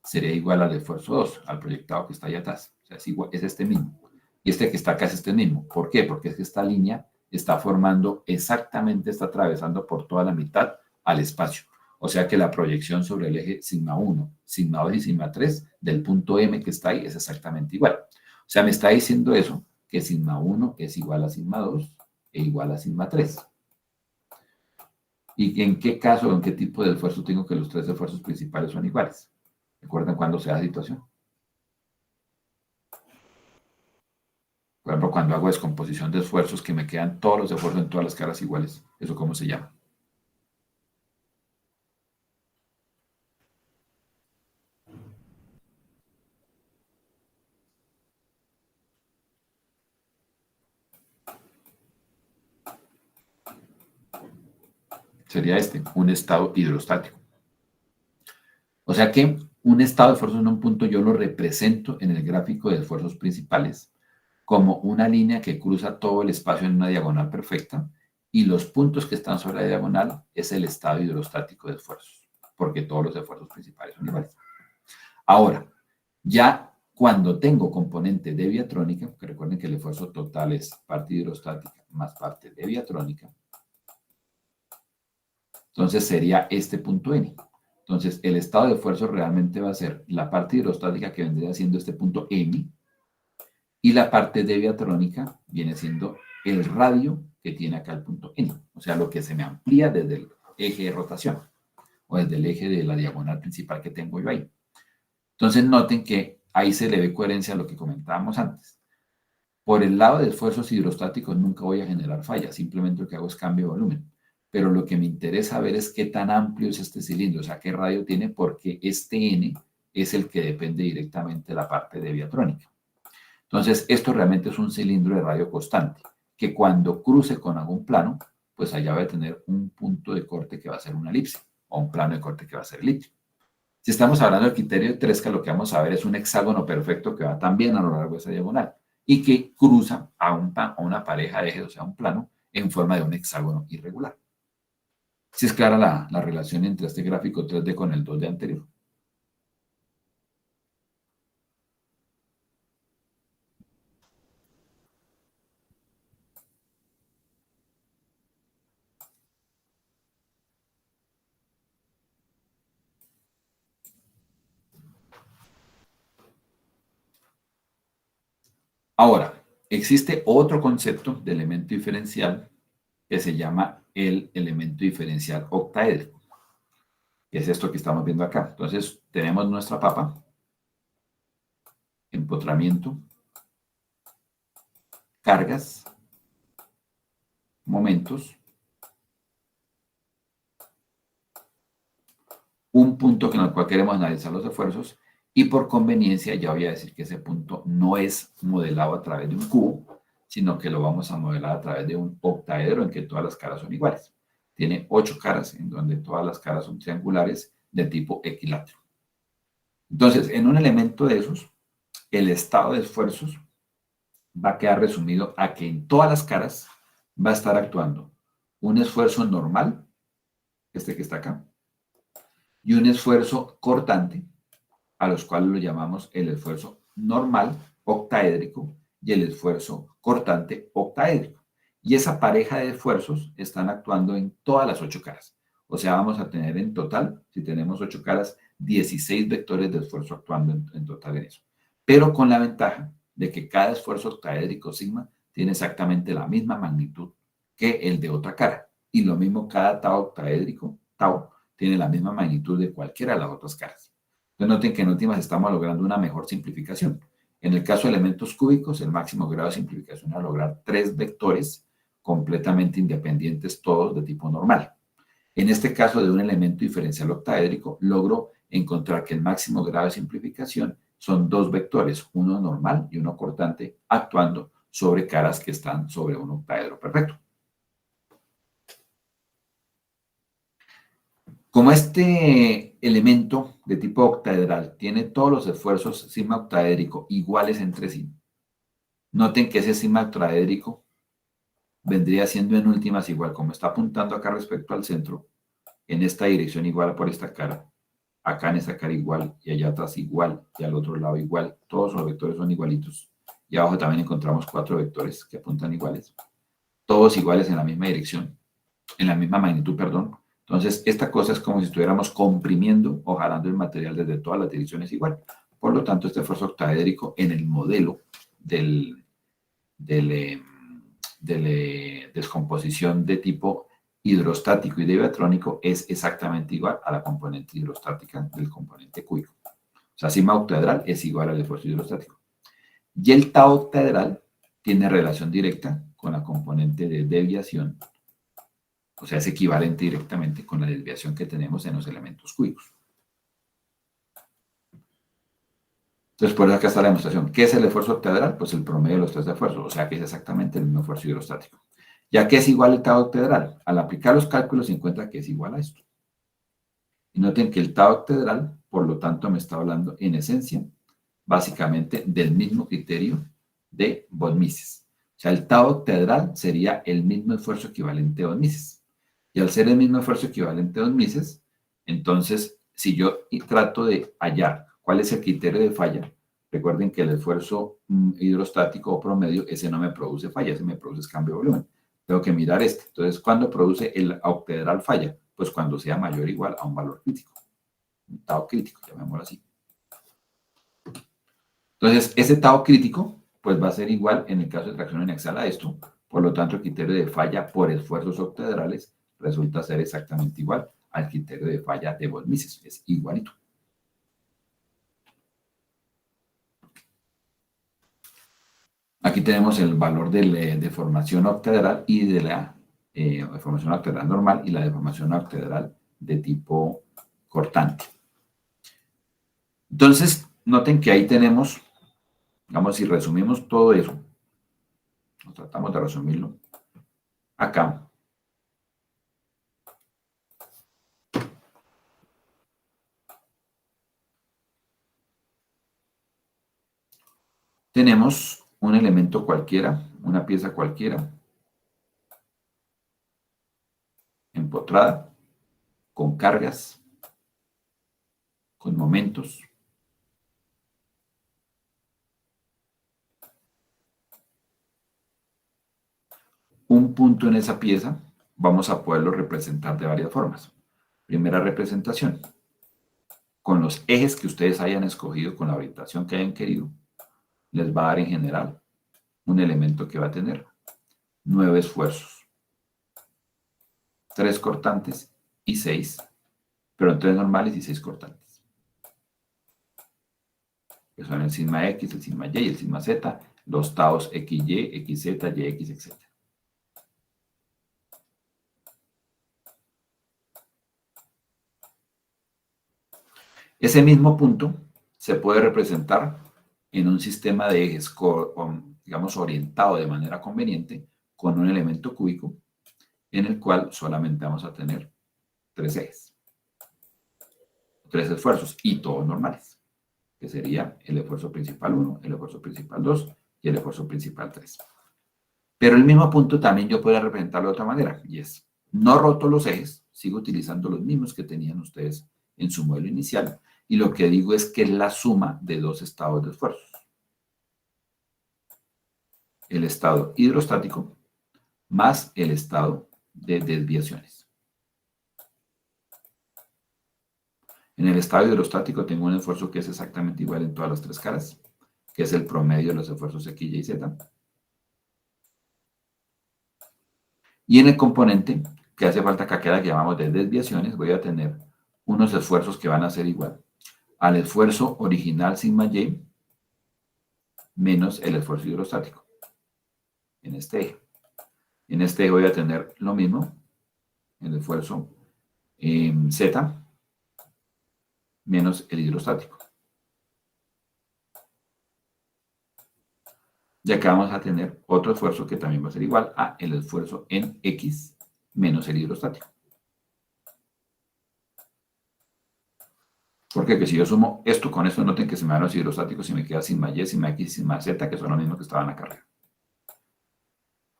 sería igual al esfuerzo 2, al proyectado que está allá atrás. O sea, es, igual, es este mismo. Y este que está acá es este mismo. ¿Por qué? Porque es que esta línea está formando exactamente, está atravesando por toda la mitad al espacio. O sea que la proyección sobre el eje sigma 1, sigma 2 y sigma 3 del punto M que está ahí es exactamente igual. O sea, me está diciendo eso, que sigma 1 es igual a sigma 2 e igual a sigma 3. ¿Y en qué caso, en qué tipo de esfuerzo tengo que los tres esfuerzos principales son iguales? ¿Recuerdan cuándo se da la situación? Por ejemplo, cuando hago descomposición de esfuerzos que me quedan todos los esfuerzos en todas las caras iguales. ¿Eso cómo se llama? Sería un estado hidrostático. O sea que un estado de esfuerzos en un punto yo lo represento en el gráfico de esfuerzos principales como una línea que cruza todo el espacio en una diagonal perfecta y los puntos que están sobre la diagonal es el estado hidrostático de esfuerzos, porque todos los esfuerzos principales son iguales. Ahora, ya cuando tengo componente deviatrónica, que recuerden que el esfuerzo total es parte hidrostática más parte deviatrónica, entonces sería este punto N. Entonces, el estado de esfuerzo realmente va a ser la parte hidrostática que vendría siendo este punto M y la parte deviatrónica viene siendo el radio que tiene acá el punto N. O sea, lo que se me amplía desde el eje de rotación o desde el eje de la diagonal principal que tengo yo ahí. Entonces, noten que ahí se le ve coherencia a lo que comentábamos antes. Por el lado de esfuerzos hidrostáticos nunca voy a generar fallas, simplemente lo que hago es cambio de volumen. Pero lo que me interesa ver es qué tan amplio es este cilindro, o sea, qué radio tiene, porque este N es el que depende directamente de la parte deviatrónica. Entonces, esto realmente es un cilindro de radio constante, que cuando cruce con algún plano, pues allá va a tener un punto de corte que va a ser una elipse, o un plano de corte que va a ser elíptico. Si estamos hablando del criterio de Tresca, lo que vamos a ver es un hexágono perfecto que va también a lo largo de esa diagonal y que cruza a una pareja de ejes, o sea, un plano, en forma de un hexágono irregular. Si es clara la relación entre este gráfico 3D con el 2D anterior. Ahora, existe otro concepto de elemento diferencial que se llama el elemento diferencial octaédrico, que es esto que estamos viendo acá. Entonces, tenemos nuestra papa, empotramiento, cargas, momentos, un punto en el cual queremos analizar los esfuerzos y por conveniencia ya voy a decir que ese punto no es modelado a través de un cubo, sino que lo vamos a modelar a través de un octaedro en que todas las caras son iguales. Tiene 8 caras en donde todas las caras son triangulares de tipo equilátero. Entonces, en un elemento de esos, el estado de esfuerzos va a quedar resumido a que en todas las caras va a estar actuando un esfuerzo normal, este que está acá, y un esfuerzo cortante, a los cuales lo llamamos el esfuerzo normal octaédrico y el esfuerzo cortante octaédrico. Y esa pareja de esfuerzos están actuando en todas las 8 caras. O sea, vamos a tener en total, si tenemos 8 caras, 16 vectores de esfuerzo actuando en total en eso. Pero con la ventaja de que cada esfuerzo octaédrico sigma tiene exactamente la misma magnitud que el de otra cara. Y lo mismo cada tau octaédrico, tau, tiene la misma magnitud de cualquiera de las otras caras. Entonces noten que en últimas estamos logrando una mejor simplificación. En el caso de elementos cúbicos, el máximo grado de simplificación es lograr 3 vectores completamente independientes, todos de tipo normal. En este caso de un elemento diferencial octaédrico, logro encontrar que el máximo grado de simplificación son dos vectores, uno normal y uno cortante, actuando sobre caras que están sobre un octaedro perfecto. Como este elemento de tipo octaedral tiene todos los esfuerzos sigma octaédrico iguales entre sí, noten que ese sigma octaédrico vendría siendo en últimas igual, como está apuntando acá respecto al centro, en esta dirección igual por esta cara, acá en esta cara igual, y allá atrás igual, y al otro lado igual. Todos los vectores son igualitos. Y abajo también encontramos 4 vectores que apuntan iguales. Todos iguales en la misma dirección, en la misma magnitud, perdón. Entonces, esta cosa es como si estuviéramos comprimiendo o jalando el material desde todas las direcciones igual. Por lo tanto, este esfuerzo octaédrico en el modelo de descomposición de tipo hidrostático y diatrónico es exactamente igual a la componente hidrostática del componente cúbico. O sea, sigma octaedral es igual al esfuerzo hidrostático. Y el tau octaedral tiene relación directa con la componente de desviación, o sea, es equivalente directamente con la desviación que tenemos en los elementos cúbicos. Entonces, por eso acá está la demostración. ¿Qué es el esfuerzo octaedral? Pues el promedio de los tres esfuerzos, o sea que es exactamente el mismo esfuerzo hidrostático. ¿Ya que es igual el tau octaedral? Al aplicar los cálculos se encuentra que es igual a esto. Y noten que el tau octaedral, por lo tanto, me está hablando en esencia, básicamente, del mismo criterio de von Mises. O sea, el tau octaedral sería el mismo esfuerzo equivalente a von Mises. Y al ser el mismo esfuerzo equivalente a von Mises, entonces, si yo trato de hallar cuál es el criterio de falla, recuerden que el esfuerzo hidrostático o promedio, ese no me produce falla, ese me produce cambio de volumen. Tengo que mirar este. Entonces, ¿cuándo produce el octaedral falla? Pues cuando sea mayor o igual a un valor crítico. Un tau crítico, llamémoslo así. Entonces, ese tau crítico, pues va a ser igual en el caso de tracción inaxial a esto. Por lo tanto, el criterio de falla por esfuerzos octaedrales resulta ser exactamente igual al criterio de falla de von Mises. Es igualito. Aquí tenemos el valor de la deformación octaedral y de la deformación octaedral normal y la deformación octaedral de tipo cortante. Entonces, noten que ahí tenemos, digamos, si resumimos todo eso, tratamos de resumirlo, acá. Tenemos un elemento cualquiera, una pieza cualquiera, empotrada, con cargas, con momentos. Un punto en esa pieza vamos a poderlo representar de varias formas. Primera representación, con los ejes que ustedes hayan escogido, con la orientación que hayan querido, les va a dar en general un elemento que va a tener 9 esfuerzos, 3 cortantes y 6, pero 3 normales y 6 cortantes. Que son el sigma X, el sigma Y y el sigma Z, los taos XY, XZ, YX, etc. Ese mismo punto se puede representar en un sistema de ejes, digamos, orientado de manera conveniente con un elemento cúbico en el cual solamente vamos a tener 3 ejes, 3 esfuerzos y todos normales, que sería el esfuerzo principal 1, el esfuerzo principal 2 y el esfuerzo principal 3. Pero el mismo punto también yo puedo representarlo de otra manera, y es, no roto los ejes, sigo utilizando los mismos que tenían ustedes en su modelo inicial, y lo que digo es que es la suma de 2 estados de esfuerzos. El estado hidrostático más el estado de desviaciones. En el estado hidrostático tengo un esfuerzo que es exactamente igual en todas las 3 caras, que es el promedio de los esfuerzos X, Y y Z. Y en el componente que hace falta que queda, que llamamos de desviaciones, voy a tener unos esfuerzos que van a ser igual al esfuerzo original sigma Y menos el esfuerzo hidrostático en este eje. En este voy a tener lo mismo, el esfuerzo Z menos el hidrostático. Y acá vamos a tener otro esfuerzo que también va a ser igual a el esfuerzo en X menos el hidrostático. Porque que si yo sumo esto con esto, noten que se me van los hidrostáticos y me queda sigma Y, sigma X y sigma Z, que son lo mismo que estaban acá arriba.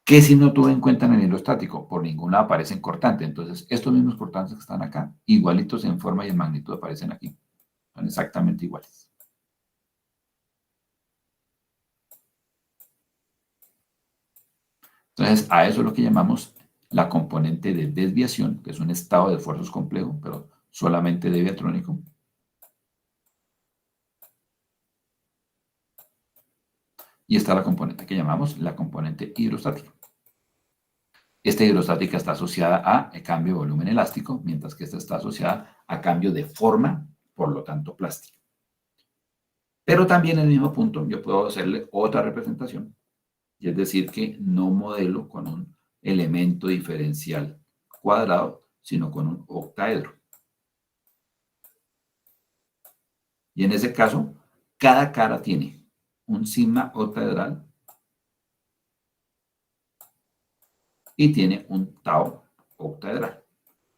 ¿Qué si no tuve en cuenta en el hidrostático? Por ningún lado aparecen cortantes. Entonces, estos mismos cortantes que están acá, igualitos en forma y en magnitud, aparecen aquí. Son exactamente iguales. Entonces, a eso es lo que llamamos la componente de desviación, que es un estado de esfuerzos complejo, pero solamente deviatrónico. Y está la componente que llamamos la componente hidrostática. Esta hidrostática está asociada a cambio de volumen elástico, mientras que esta está asociada a cambio de forma, por lo tanto plástica. Pero también en el mismo punto yo puedo hacerle otra representación, y es decir que no modelo con un elemento diferencial cuadrado, sino con un octaedro. Y en ese caso, cada cara tiene un sigma octaedral y tiene un tau octaedral.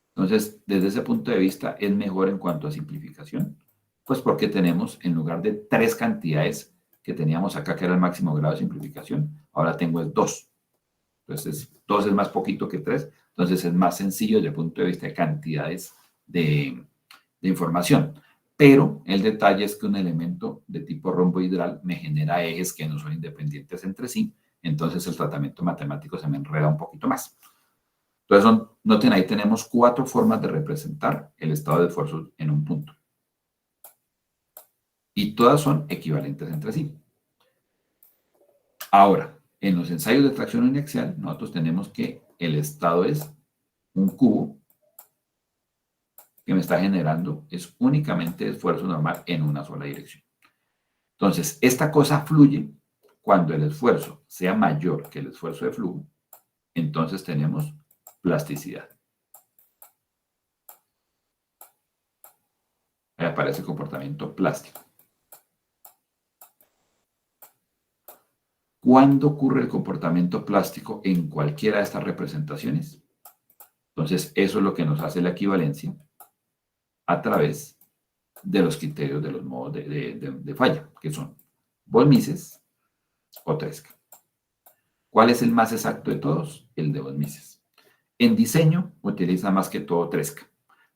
Entonces, desde ese punto de vista, es mejor en cuanto a simplificación, pues porque tenemos, en lugar de 3 cantidades que teníamos acá, que era el máximo grado de simplificación, ahora tengo el 2. Entonces, 2 es más poquito que 3, entonces es más sencillo desde el punto de vista de cantidades de información. Pero el detalle es que un elemento de tipo romboidal me genera ejes que no son independientes entre sí, entonces el tratamiento matemático se me enreda un poquito más. Entonces, noten, ahí tenemos 4 formas de representar el estado de esfuerzo en un punto. Y todas son equivalentes entre sí. Ahora, en los ensayos de tracción uniaxial, nosotros tenemos que el estado es un cubo que me está generando es únicamente esfuerzo normal en una sola dirección. Entonces, esta cosa fluye cuando el esfuerzo sea mayor que el esfuerzo de flujo, entonces tenemos plasticidad. Ahí aparece el comportamiento plástico. ¿Cuándo ocurre el comportamiento plástico en cualquiera de estas representaciones? Entonces, eso es lo que nos hace la equivalencia a través de los criterios de los modos de falla, que son Von-Mises o Tresca. ¿Cuál es el más exacto de todos? El de Von-Mises. En diseño utiliza más que todo Tresca,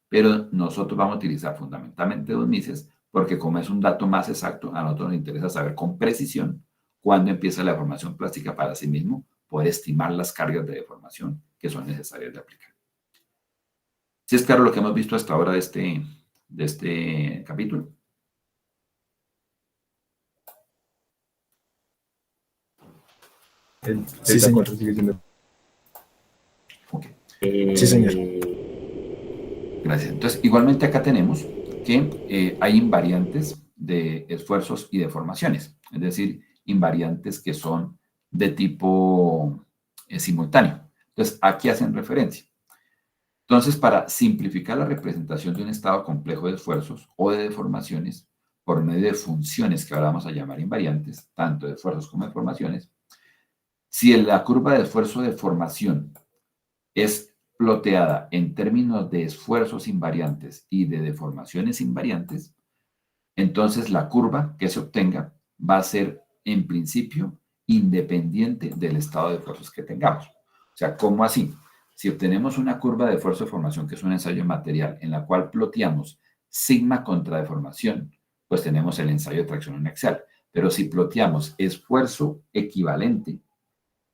pero nosotros vamos a utilizar fundamentalmente Von-Mises porque como es un dato más exacto, a nosotros nos interesa saber con precisión cuándo empieza la deformación plástica para sí mismo, poder estimar las cargas de deformación que son necesarias de aplicar. ¿Sí es claro lo que hemos visto hasta ahora de este capítulo? Sí, señor. Okay. Sí, señor. Gracias. Entonces, igualmente acá tenemos que hay invariantes de esfuerzos y deformaciones, es decir, invariantes que son de tipo simultáneo. Entonces, aquí hacen referencia. Entonces, para simplificar la representación de un estado complejo de esfuerzos o de deformaciones por medio de funciones que ahora vamos a llamar invariantes, tanto de esfuerzos como de deformaciones, si la curva de esfuerzo de formación es ploteada en términos de esfuerzos invariantes y de deformaciones invariantes, entonces la curva que se obtenga va a ser en principio independiente del estado de esfuerzos que tengamos. O sea, ¿cómo así? Si obtenemos una curva de esfuerzo de formación, que es un ensayo material, en la cual ploteamos sigma contra deformación, pues tenemos el ensayo de tracción uniaxial. Pero si ploteamos esfuerzo equivalente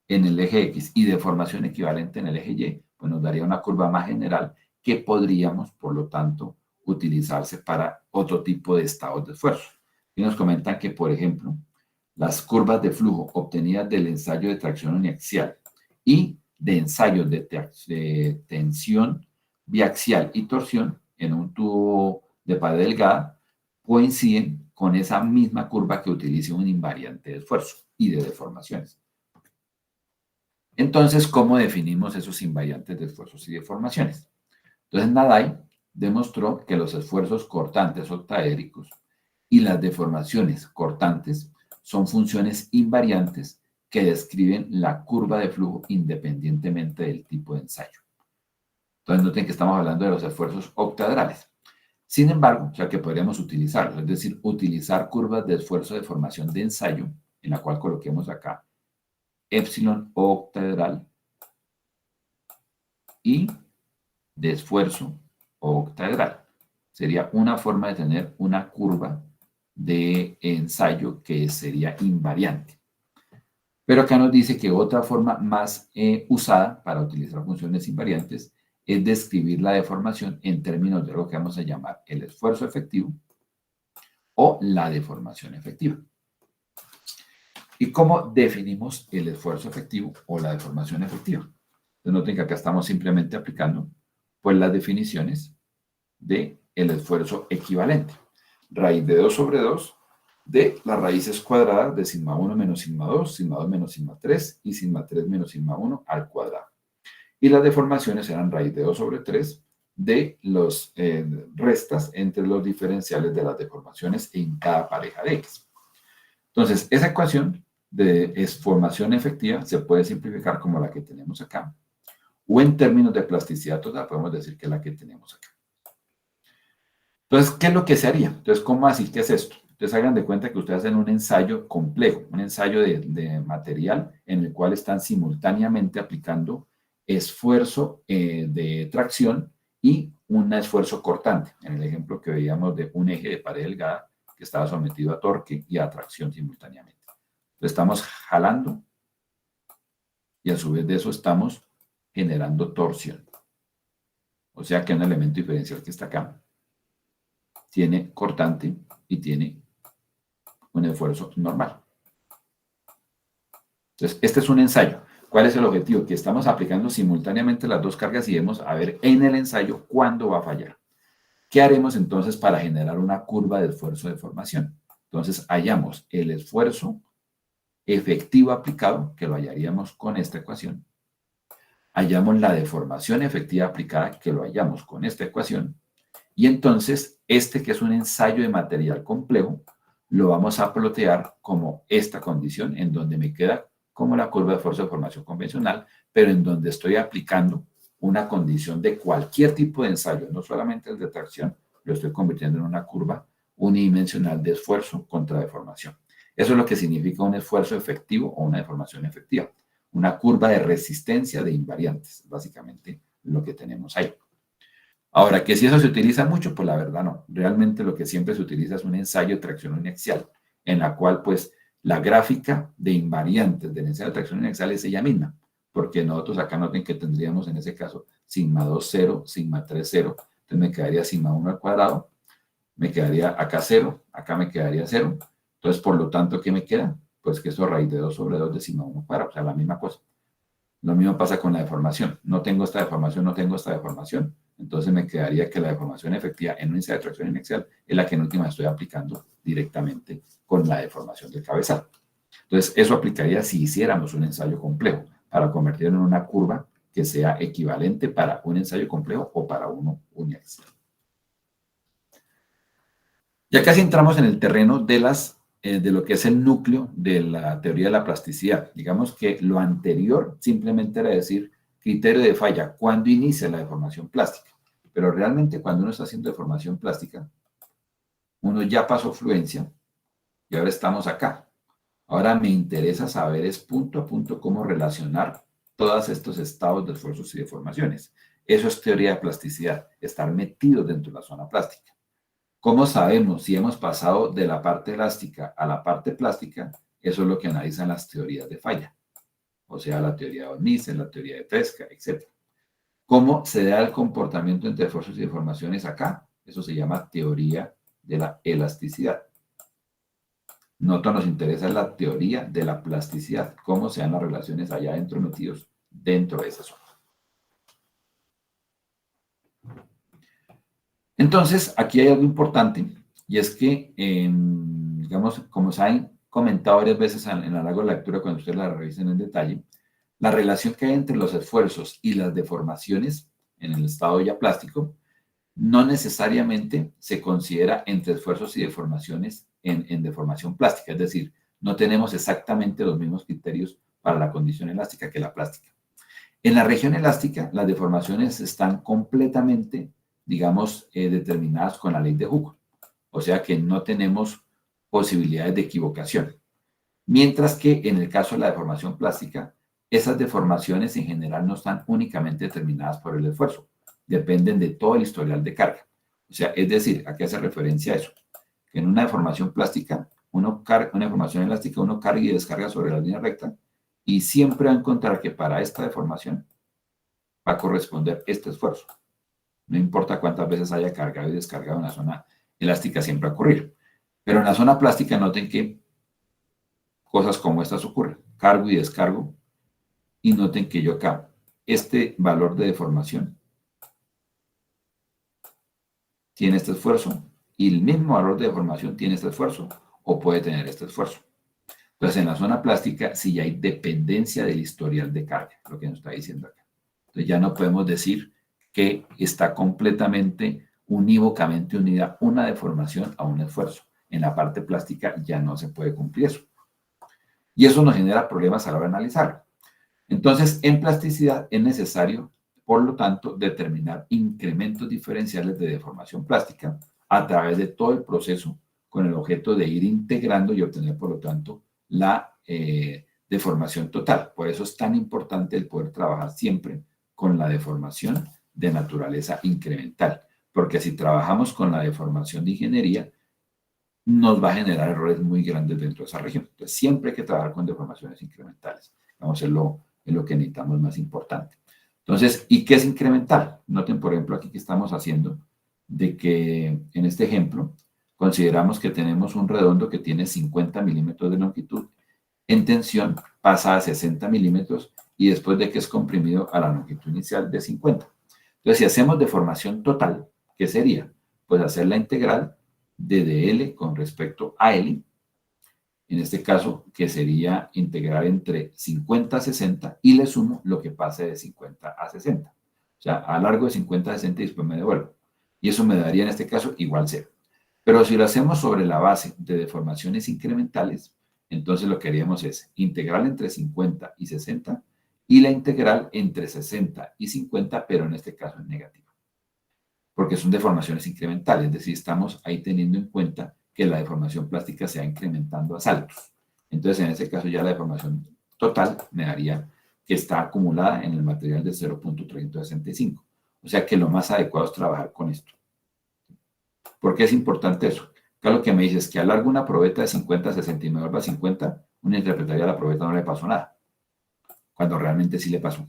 en el eje X y deformación equivalente en el eje Y, pues nos daría una curva más general que podríamos, por lo tanto, utilizarse para otro tipo de estados de esfuerzo. Y nos comentan que, por ejemplo, las curvas de flujo obtenidas del ensayo de tracción uniaxial y de ensayos de tensión biaxial y torsión en un tubo de pared delgada coinciden con esa misma curva que utiliza un invariante de esfuerzo y de deformaciones. Entonces, ¿cómo definimos esos invariantes de esfuerzos y deformaciones? Entonces, Nadai demostró que los esfuerzos cortantes octaédricos y las deformaciones cortantes son funciones invariantes que describen la curva de flujo independientemente del tipo de ensayo. Entonces, noten que estamos hablando de los esfuerzos octaedrales. Sin embargo, o sea que podríamos utilizarlos, es decir, utilizar curvas de esfuerzo de formación de ensayo, en la cual coloquemos acá epsilon octaedral y de esfuerzo octaedral. Sería una forma de tener una curva de ensayo que sería invariante. Pero acá nos dice que otra forma más usada para utilizar funciones invariantes es describir la deformación en términos de lo que vamos a llamar el esfuerzo efectivo o la deformación efectiva. ¿Y cómo definimos el esfuerzo efectivo o la deformación efectiva? Entonces noten que acá estamos simplemente aplicando pues las definiciones del esfuerzo equivalente. Raíz de 2 sobre 2 de las raíces cuadradas de sigma 1 menos sigma 2, sigma 2 menos sigma 3 y sigma 3 menos sigma 1 al cuadrado. Y las deformaciones eran raíz de 2 sobre 3 de los restas entre los diferenciales de las deformaciones en cada pareja de X. Entonces, esa ecuación de formación efectiva se puede simplificar como la que tenemos acá. O en términos de plasticidad total, podemos decir que es la que tenemos acá. Entonces, ¿qué es lo que se haría? Entonces, ¿cómo así? ¿Qué es esto? Entonces, hagan de cuenta que ustedes hacen un ensayo complejo, un ensayo de material en el cual están simultáneamente aplicando esfuerzo de tracción y un esfuerzo cortante. En el ejemplo que veíamos de un eje de pared delgada que estaba sometido a torque y a tracción simultáneamente. Lo estamos jalando y a su vez de eso estamos generando torsión. O sea que un elemento diferencial que está acá tiene cortante y tiene un esfuerzo normal. Entonces, este es un ensayo. ¿Cuál es el objetivo? Que estamos aplicando simultáneamente las dos cargas y vemos a ver en el ensayo cuándo va a fallar. ¿Qué haremos entonces para generar una curva de esfuerzo de formación? Entonces, hallamos el esfuerzo efectivo aplicado, que lo hallaríamos con esta ecuación. Hallamos la deformación efectiva aplicada, que lo hallamos con esta ecuación. Y entonces, este que es un ensayo de material complejo, lo vamos a plotear como esta condición, en donde me queda como la curva de esfuerzo de formación convencional, pero en donde estoy aplicando una condición de cualquier tipo de ensayo, no solamente el de tracción, lo estoy convirtiendo en una curva unidimensional de esfuerzo contra deformación. Eso es lo que significa un esfuerzo efectivo o una deformación efectiva. Una curva de resistencia de invariantes, básicamente lo que tenemos ahí. Ahora, que si eso se utiliza mucho, pues la verdad no. Realmente lo que siempre se utiliza es un ensayo de tracción uniaxial, en la cual pues la gráfica de invariantes del ensayo de tracción uniaxial es ella misma, porque nosotros acá noten que tendríamos en ese caso sigma 2, 0, sigma 3, 0, entonces me quedaría sigma 1 al cuadrado, me quedaría acá 0, acá me quedaría 0, entonces por lo tanto, ¿qué me queda? Pues que eso es raíz de 2 sobre 2 de sigma 1 cuadrado, o sea, la misma cosa. Lo mismo pasa con la deformación. No tengo esta deformación, no tengo esta deformación. Entonces me quedaría que la deformación efectiva en un ensayo de tracción uniaxial es la que en última estoy aplicando directamente con la deformación del cabezal. Entonces eso aplicaría si hiciéramos un ensayo complejo para convertirlo en una curva que sea equivalente para un ensayo complejo o para uno uniaxial. Ya casi entramos en el terreno de lo que es el núcleo de la teoría de la plasticidad. Digamos que lo anterior simplemente era decir criterio de falla, ¿cuándo inicia la deformación plástica? Pero realmente cuando uno está haciendo deformación plástica, uno ya pasó fluencia y ahora estamos acá. Ahora me interesa saber es punto a punto cómo relacionar todos estos estados de esfuerzos y deformaciones. Eso es teoría de plasticidad, estar metido dentro de la zona plástica. ¿Cómo sabemos si hemos pasado de la parte elástica a la parte plástica? Eso es lo que analizan las teorías de falla. O sea, la teoría de Von Mises, la teoría de Tresca, etc. ¿Cómo se da el comportamiento entre esfuerzos y deformaciones acá? Eso se llama teoría de la elasticidad. Nosotros nos interesa la teoría de la plasticidad, cómo se dan las relaciones allá adentro metidos dentro de esa zona. Entonces, aquí hay algo importante y es que, digamos, como se han comentado varias veces en la larga lectura cuando ustedes la revisen en detalle, La relación que hay entre los esfuerzos y las deformaciones en el estado ya plástico no necesariamente se considera entre esfuerzos y deformaciones en deformación plástica, es decir, no tenemos exactamente los mismos criterios para la condición elástica que la plástica. En la región elástica, las deformaciones están completamente, digamos, determinadas con la ley de Hooke, o sea que no tenemos posibilidades de equivocación. Mientras que en el caso de la deformación plástica, esas deformaciones en general no están únicamente determinadas por el esfuerzo, dependen de todo el historial de carga. O sea, es decir, ¿a qué hace referencia eso? Que en una deformación plástica, una deformación elástica, uno carga y descarga sobre la línea recta y siempre va a encontrar que para esta deformación va a corresponder este esfuerzo. No importa cuántas veces haya cargado y descargado en la zona elástica, siempre va a ocurrir. Pero en la zona plástica noten que cosas como estas ocurren. Cargo y descargo. Y noten que yo acá, este valor de deformación tiene este esfuerzo y el mismo valor de deformación tiene este esfuerzo o puede tener este esfuerzo. Entonces, en la zona plástica sí hay dependencia del historial de carga, lo que nos está diciendo acá. Entonces, ya no podemos decir que está completamente unívocamente unida una deformación a un esfuerzo. En la parte plástica ya no se puede cumplir eso. Y eso nos genera problemas a la hora de analizarlo. Entonces, en plasticidad es necesario, por lo tanto, determinar incrementos diferenciales de deformación plástica a través de todo el proceso con el objeto de ir integrando y obtener, por lo tanto, la deformación total. Por eso es tan importante el poder trabajar siempre con la deformación de naturaleza incremental, porque si trabajamos con la deformación de ingeniería, nos va a generar errores muy grandes dentro de esa región. Entonces, siempre hay que trabajar con deformaciones incrementales. Vamos a hacerlo es lo que necesitamos más importante. Entonces, ¿y qué es incremental? Noten, por ejemplo, aquí que estamos haciendo de que en este ejemplo consideramos que tenemos un redondo que tiene 50 milímetros de longitud, en tensión pasa a 60 milímetros y después de que es comprimido a la longitud inicial de 50. Entonces, si hacemos deformación total, ¿qué sería? Pues hacer la integral de dl con respecto a L, en este caso, que sería integrar entre 50 a 60 y le sumo lo que pase de 50 a 60. O sea, a largo de 50 a 60 y después me devuelvo. Y eso me daría en este caso igual 0. Pero si lo hacemos sobre la base de deformaciones incrementales, entonces lo que haríamos es integral entre 50 y 60 y la integral entre 60 y 50, pero en este caso es negativa. Porque son deformaciones incrementales, es decir, estamos ahí teniendo en cuenta que la deformación plástica se va incrementando a saltos. Entonces, en este caso ya la deformación total me daría que está acumulada en el material de 0.365. O sea que lo más adecuado es trabajar con esto. ¿Por qué es importante eso? Acá lo que me dice es que alargo una probeta de 50 a 60 y me vuelvo a 50, uno interpretaría a la probeta no le pasó nada, cuando realmente sí le pasó.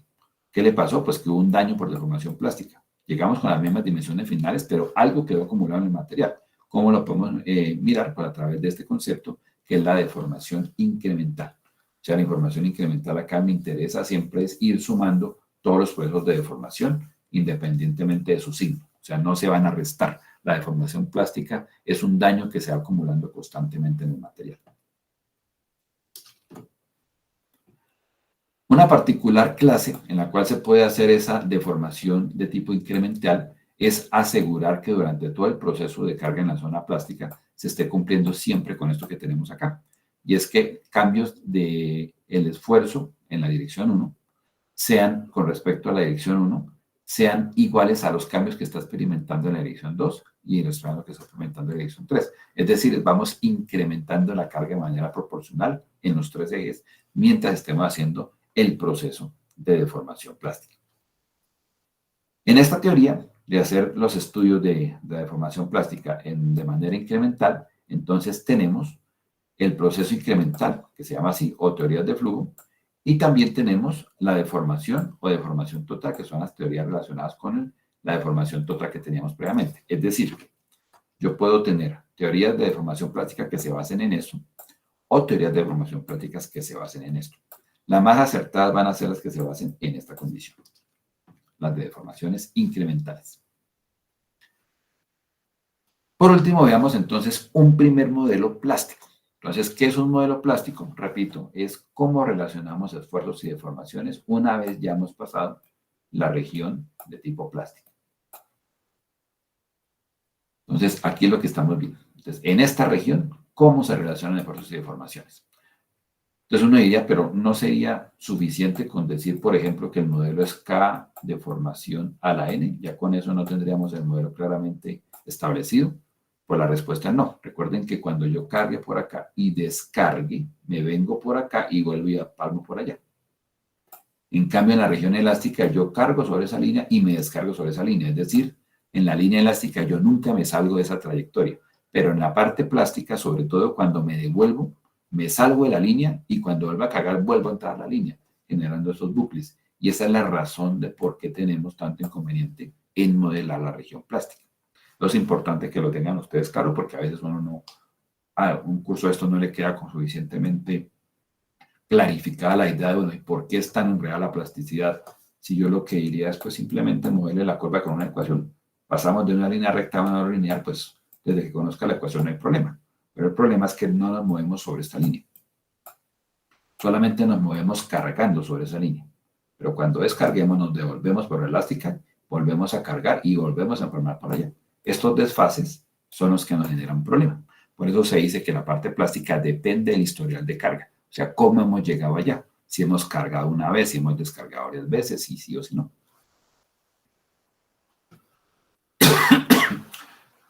¿Qué le pasó? Pues que hubo un daño por deformación plástica. Llegamos con las mismas dimensiones finales, pero algo quedó acumulado en el material. ¿Cómo lo podemos mirar? Pues a través de este concepto, que es la deformación incremental. O sea, la información incremental acá me interesa siempre es ir sumando todos los procesos de deformación, independientemente de su signo. O sea, no se van a restar. La deformación plástica es un daño que se va acumulando constantemente en el material. Una particular clase en la cual se puede hacer esa deformación de tipo incremental es asegurar que durante todo el proceso de carga en la zona plástica se esté cumpliendo siempre con esto que tenemos acá. Y es que cambios del esfuerzo en la dirección 1 sean, con respecto a la dirección 1, sean iguales a los cambios que está experimentando en la dirección 2 y en los cambios que está experimentando en la dirección 3. Es decir, vamos incrementando la carga de manera proporcional en los tres ejes mientras estemos haciendo el proceso de deformación plástica. En esta teoría de hacer los estudios de deformación plástica de manera incremental, entonces tenemos el proceso incremental, que se llama así, o teorías de flujo, y también tenemos la deformación o deformación total, que son las teorías relacionadas con la deformación total que teníamos previamente. Es decir, yo puedo tener teorías de deformación plástica que se basen en eso, o teorías de deformación plásticas que se basen en esto. Las más acertadas van a ser las que se basen en esta condición, las de deformaciones incrementales. Por último, veamos entonces un primer modelo plástico. Entonces, ¿qué es un modelo plástico? Repito, es cómo relacionamos esfuerzos y deformaciones una vez ya hemos pasado la región de tipo plástico. Entonces, aquí es lo que estamos viendo. Entonces, en esta región, ¿cómo se relacionan esfuerzos y deformaciones? Entonces uno diría, pero no sería suficiente con decir, por ejemplo, que el modelo es K de formación a la N. Ya con eso no tendríamos el modelo claramente establecido. Pues la respuesta es no. Recuerden que cuando yo cargue por acá y descargue, me vengo por acá y vuelvo y palmo por allá. En cambio, en la región elástica, yo cargo sobre esa línea y me descargo sobre esa línea. Es decir, en la línea elástica yo nunca me salgo de esa trayectoria. Pero en la parte plástica, sobre todo cuando me devuelvo, me salgo de la línea y cuando vuelvo a cargar, vuelvo a entrar a la línea, generando esos bucles. Y esa es la razón de por qué tenemos tanto inconveniente en modelar la región plástica. Es importante que lo tengan ustedes claro, porque a veces uno no, a un curso de esto no le queda con suficientemente clarificada la idea de, bueno, ¿y por qué es tan enredada la plasticidad? Si yo lo que diría es, pues simplemente modele la curva con una ecuación. Pasamos de una línea recta a una lineal, pues desde que conozca la ecuación no hay problema. Pero el problema es que no nos movemos sobre esta línea. Solamente nos movemos cargando sobre esa línea. Pero cuando descarguemos, nos devolvemos por la elástica, volvemos a cargar y volvemos a formar para allá. Estos desfases son los que nos generan un problema. Por eso se dice que la parte plástica depende del historial de carga. O sea, cómo hemos llegado allá. Si hemos cargado una vez, si hemos descargado varias veces, si sí o si no.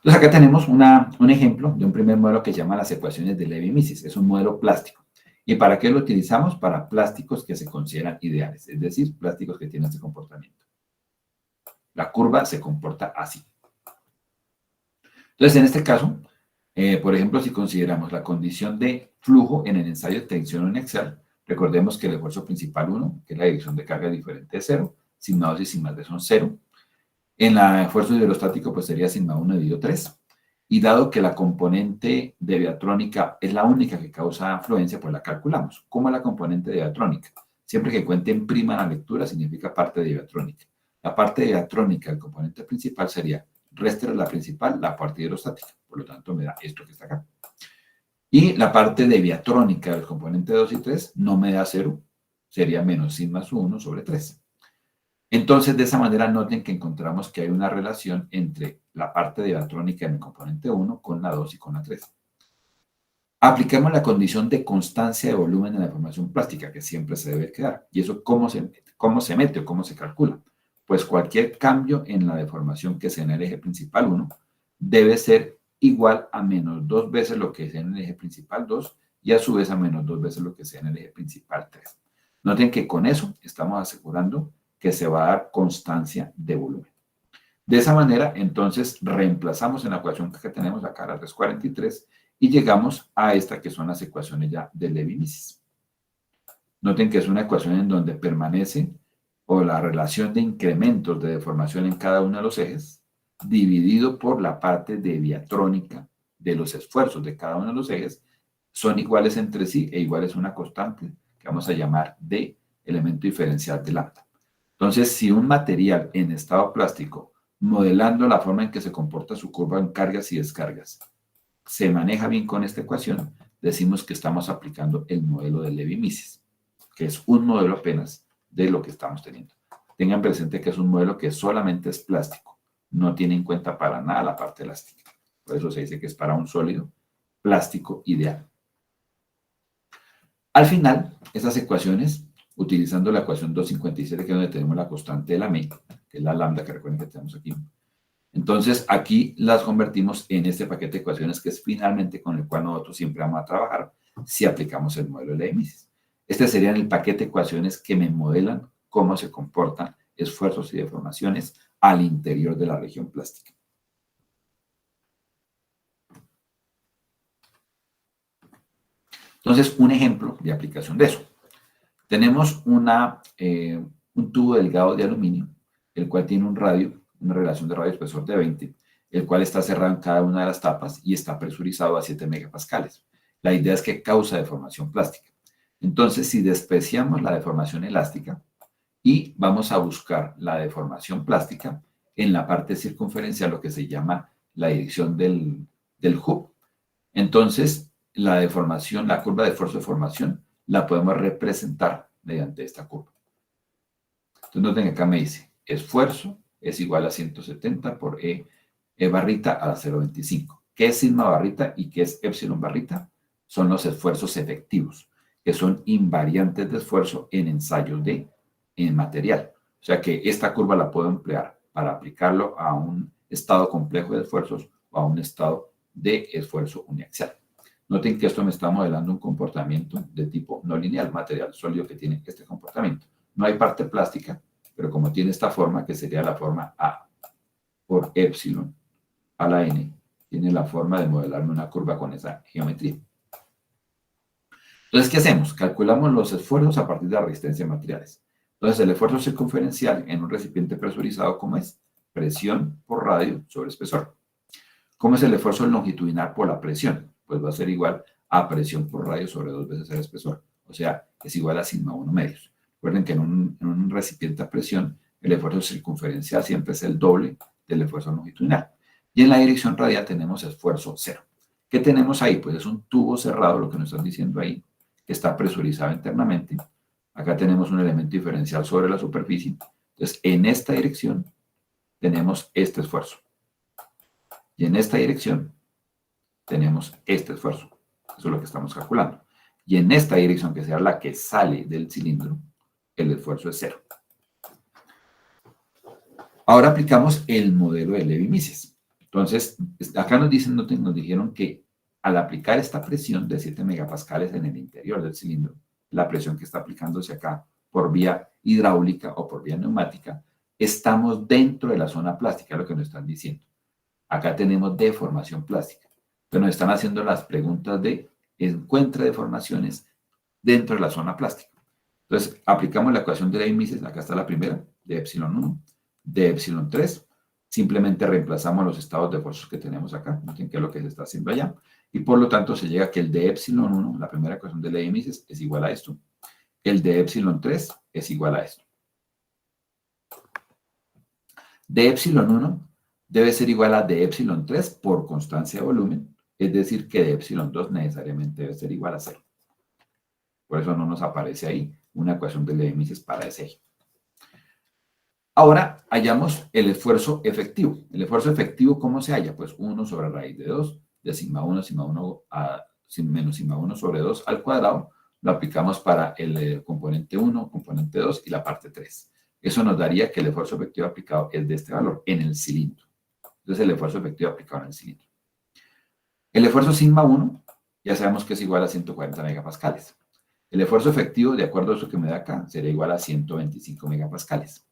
Entonces acá tenemos un ejemplo de un primer modelo que se llama las ecuaciones de Levi-Mises. Es un modelo plástico. ¿Y para qué lo utilizamos? Para plásticos que se consideran ideales, es decir, plásticos que tienen este comportamiento. La curva se comporta así. Entonces, en este caso, por ejemplo, si consideramos la condición de flujo en el ensayo de tensión en Excel, recordemos que el esfuerzo principal 1, que es la dirección de carga diferente de 0, sigma 2 y sigma 3 son 0. En el esfuerzo hidrostático, pues sería sigma 1 dividido 3. Y dado que la componente de diatrónica es la única que causa fluencia, pues la calculamos. ¿Cómo es la componente de diatrónica? Siempre que cuente en prima la lectura, significa parte de diatrónica. La parte de diatrónica, el componente principal, sería restar la principal, la parte hidrostática. Por lo tanto, me da esto que está acá. Y la parte de diatrónica del componente 2 y 3 no me da 0, sería menos sigma 1 sobre 3. Entonces, de esa manera, noten que encontramos que hay una relación entre la parte de diatrónica en el componente 1 con la 2 y con la 3. Aplicamos la condición de constancia de volumen en la deformación plástica, que siempre se debe quedar. ¿Y eso cómo se mete o cómo se calcula? Pues cualquier cambio en la deformación que sea en el eje principal 1 debe ser igual a menos 2 veces lo que sea en el eje principal 2 y a su vez a menos 2 veces lo que sea en el eje principal 3. Noten que con eso estamos asegurando que se va a dar constancia de volumen. De esa manera, entonces, reemplazamos en la ecuación que tenemos acá, la 343, y llegamos a esta que son las ecuaciones ya de Levi-Mises. Noten que es una ecuación en donde permanece o la relación de incrementos de deformación en cada uno de los ejes, dividido por la parte de diatrónica de los esfuerzos de cada uno de los ejes, son iguales entre sí e iguales a una constante que vamos a llamar D, elemento diferencial de lambda. Entonces, si un material en estado plástico, modelando la forma en que se comporta su curva en cargas y descargas, se maneja bien con esta ecuación, decimos que estamos aplicando el modelo de Levi-Mises, que es un modelo apenas de lo que estamos teniendo. Tengan presente que es un modelo que solamente es plástico, no tiene en cuenta para nada la parte elástica. Por eso se dice que es para un sólido plástico ideal. Al final, estas ecuaciones, utilizando la ecuación 257, que es donde tenemos la constante de la M, que es la lambda que recuerden que tenemos aquí. Entonces, aquí las convertimos en este paquete de ecuaciones que es finalmente con el cual nosotros siempre vamos a trabajar si aplicamos el modelo de Levi-Mises. Este sería el paquete de ecuaciones que me modelan cómo se comportan esfuerzos y deformaciones al interior de la región plástica. Entonces, un ejemplo de aplicación de eso. Tenemos un tubo delgado de aluminio, el cual tiene un radio, una relación de radio espesor de 20, el cual está cerrado en cada una de las tapas y está presurizado a 7 megapascales. La idea es que causa deformación plástica. Entonces, si despreciamos la deformación elástica y vamos a buscar la deformación plástica en la parte circunferencial, lo que se llama la dirección del hub, entonces la deformación, la curva de esfuerzo de formación, la podemos representar mediante esta curva. Entonces, noten que acá me dice, esfuerzo es igual a 170 por E barrita a la 0,25. ¿Qué es sigma barrita y qué es epsilon barrita? Son los esfuerzos efectivos, que son invariantes de esfuerzo en ensayos en material. O sea que esta curva la puedo emplear para aplicarlo a un estado complejo de esfuerzos o a un estado de esfuerzo uniaxial. Noten que esto me está modelando un comportamiento de tipo no lineal, material sólido que tiene este comportamiento. No hay parte plástica, pero como tiene esta forma, que sería la forma A por epsilon a la n, tiene la forma de modelarme una curva con esa geometría. Entonces, ¿qué hacemos? Calculamos los esfuerzos a partir de la resistencia de materiales. Entonces, el esfuerzo circunferencial en un recipiente presurizado, ¿cómo es? Presión por radio sobre espesor. ¿Cómo es el esfuerzo longitudinal por la presión? Pues va a ser igual a presión por radio sobre 2 veces el espesor. O sea, es igual a sigma 1 medios. Recuerden que en un recipiente a presión, el esfuerzo circunferencial siempre es el doble del esfuerzo longitudinal. Y en la dirección radial tenemos esfuerzo cero. ¿Qué tenemos ahí? Pues es un tubo cerrado, lo que nos están diciendo ahí, que está presurizado internamente. Acá tenemos un elemento diferencial sobre la superficie. Entonces, en esta dirección tenemos este esfuerzo. Y en esta dirección tenemos este esfuerzo. Eso es lo que estamos calculando. Y en esta dirección, que sea la que sale del cilindro, el esfuerzo es cero. Ahora aplicamos el modelo de Levi-Mises. Entonces, acá nos dijeron que al aplicar esta presión de 7 megapascales en el interior del cilindro, la presión que está aplicándose acá por vía hidráulica o por vía neumática, estamos dentro de la zona plástica, es lo que nos están diciendo. Acá tenemos deformación plástica. Pero nos están haciendo las preguntas de encuentra deformaciones dentro de la zona plástica. Entonces, aplicamos la ecuación de Levi-Mises. Acá está la primera, de epsilon 1, de epsilon 3. Simplemente reemplazamos los estados de esfuerzos que tenemos acá. Noten qué es lo que se está haciendo allá. Y por lo tanto, se llega a que el de epsilon 1, la primera ecuación de Levi-Mises, es igual a esto. El de epsilon 3 es igual a esto. De epsilon 1 debe ser igual a de epsilon 3 por constancia de volumen, es decir, que de epsilon 2 necesariamente debe ser igual a 0. Por eso no nos aparece ahí una ecuación de Levi-Mises para ese eje. Ahora hallamos el esfuerzo efectivo. El esfuerzo efectivo, ¿cómo se halla? Pues 1 sobre raíz de 2, de sigma 1 a menos sigma 1 sobre 2 al cuadrado. Lo aplicamos para el componente 1, componente 2 y la parte 3. Eso nos daría que el esfuerzo efectivo aplicado es de este valor en el cilindro. Entonces, el esfuerzo efectivo aplicado en el cilindro. El esfuerzo sigma 1, ya sabemos que es igual a 140 megapascales. El esfuerzo efectivo, de acuerdo a eso que me da acá, sería igual a 125 megapascales.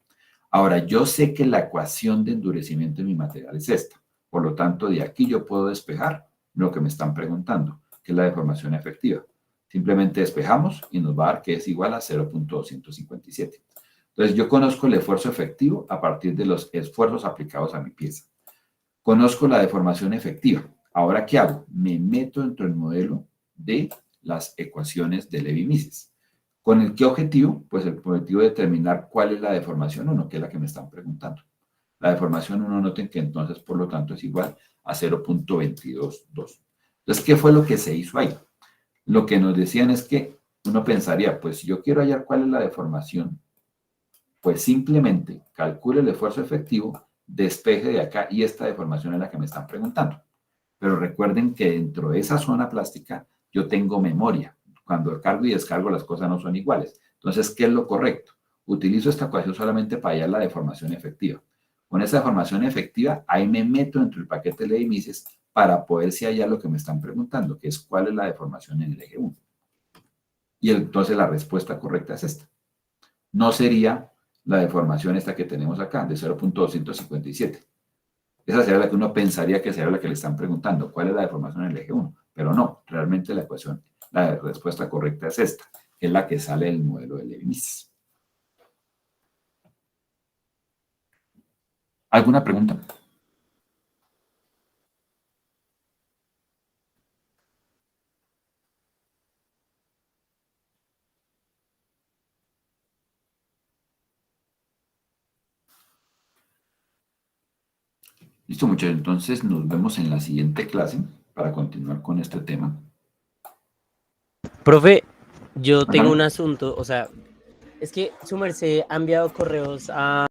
Ahora, yo sé que la ecuación de endurecimiento de mi material es esta. Por lo tanto, de aquí yo puedo despejar lo que me están preguntando, que es la deformación efectiva. Simplemente despejamos y nos va a dar que es igual a 0.257. Entonces, yo conozco el esfuerzo efectivo a partir de los esfuerzos aplicados a mi pieza. Conozco la deformación efectiva. Ahora, ¿qué hago? Me meto dentro del modelo de las ecuaciones de Levi-Mises. ¿Con el qué objetivo? Pues el objetivo de determinar cuál es la deformación 1, que es la que me están preguntando. La deformación 1, noten que entonces, por lo tanto, es igual a 0.222. Entonces, ¿qué fue lo que se hizo ahí? Lo que nos decían es que uno pensaría, pues si yo quiero hallar cuál es la deformación, pues simplemente calcule el esfuerzo efectivo, despeje de acá y esta deformación es la que me están preguntando. Pero recuerden que dentro de esa zona plástica yo tengo memoria. Cuando cargo y descargo las cosas no son iguales. Entonces, ¿qué es lo correcto? Utilizo esta ecuación solamente para hallar la deformación efectiva. Con esa deformación efectiva, ahí me meto dentro del paquete de Levi-Mises para poder si hallar lo que me están preguntando, que es cuál es la deformación en el eje 1. Y entonces la respuesta correcta es esta. No sería la deformación esta que tenemos acá, de 0.257. Esa sería la que uno pensaría que sería la que le están preguntando, ¿cuál es la deformación en el eje 1? Pero no, realmente la ecuación, la respuesta correcta es esta, que es la que sale del modelo de Levi-Mises. ¿Alguna pregunta? Listo, muchachos. Entonces nos vemos en la siguiente clase para continuar con este tema. Profe, yo tengo Ajá. un asunto, o sea, es que su merced ha enviado correos a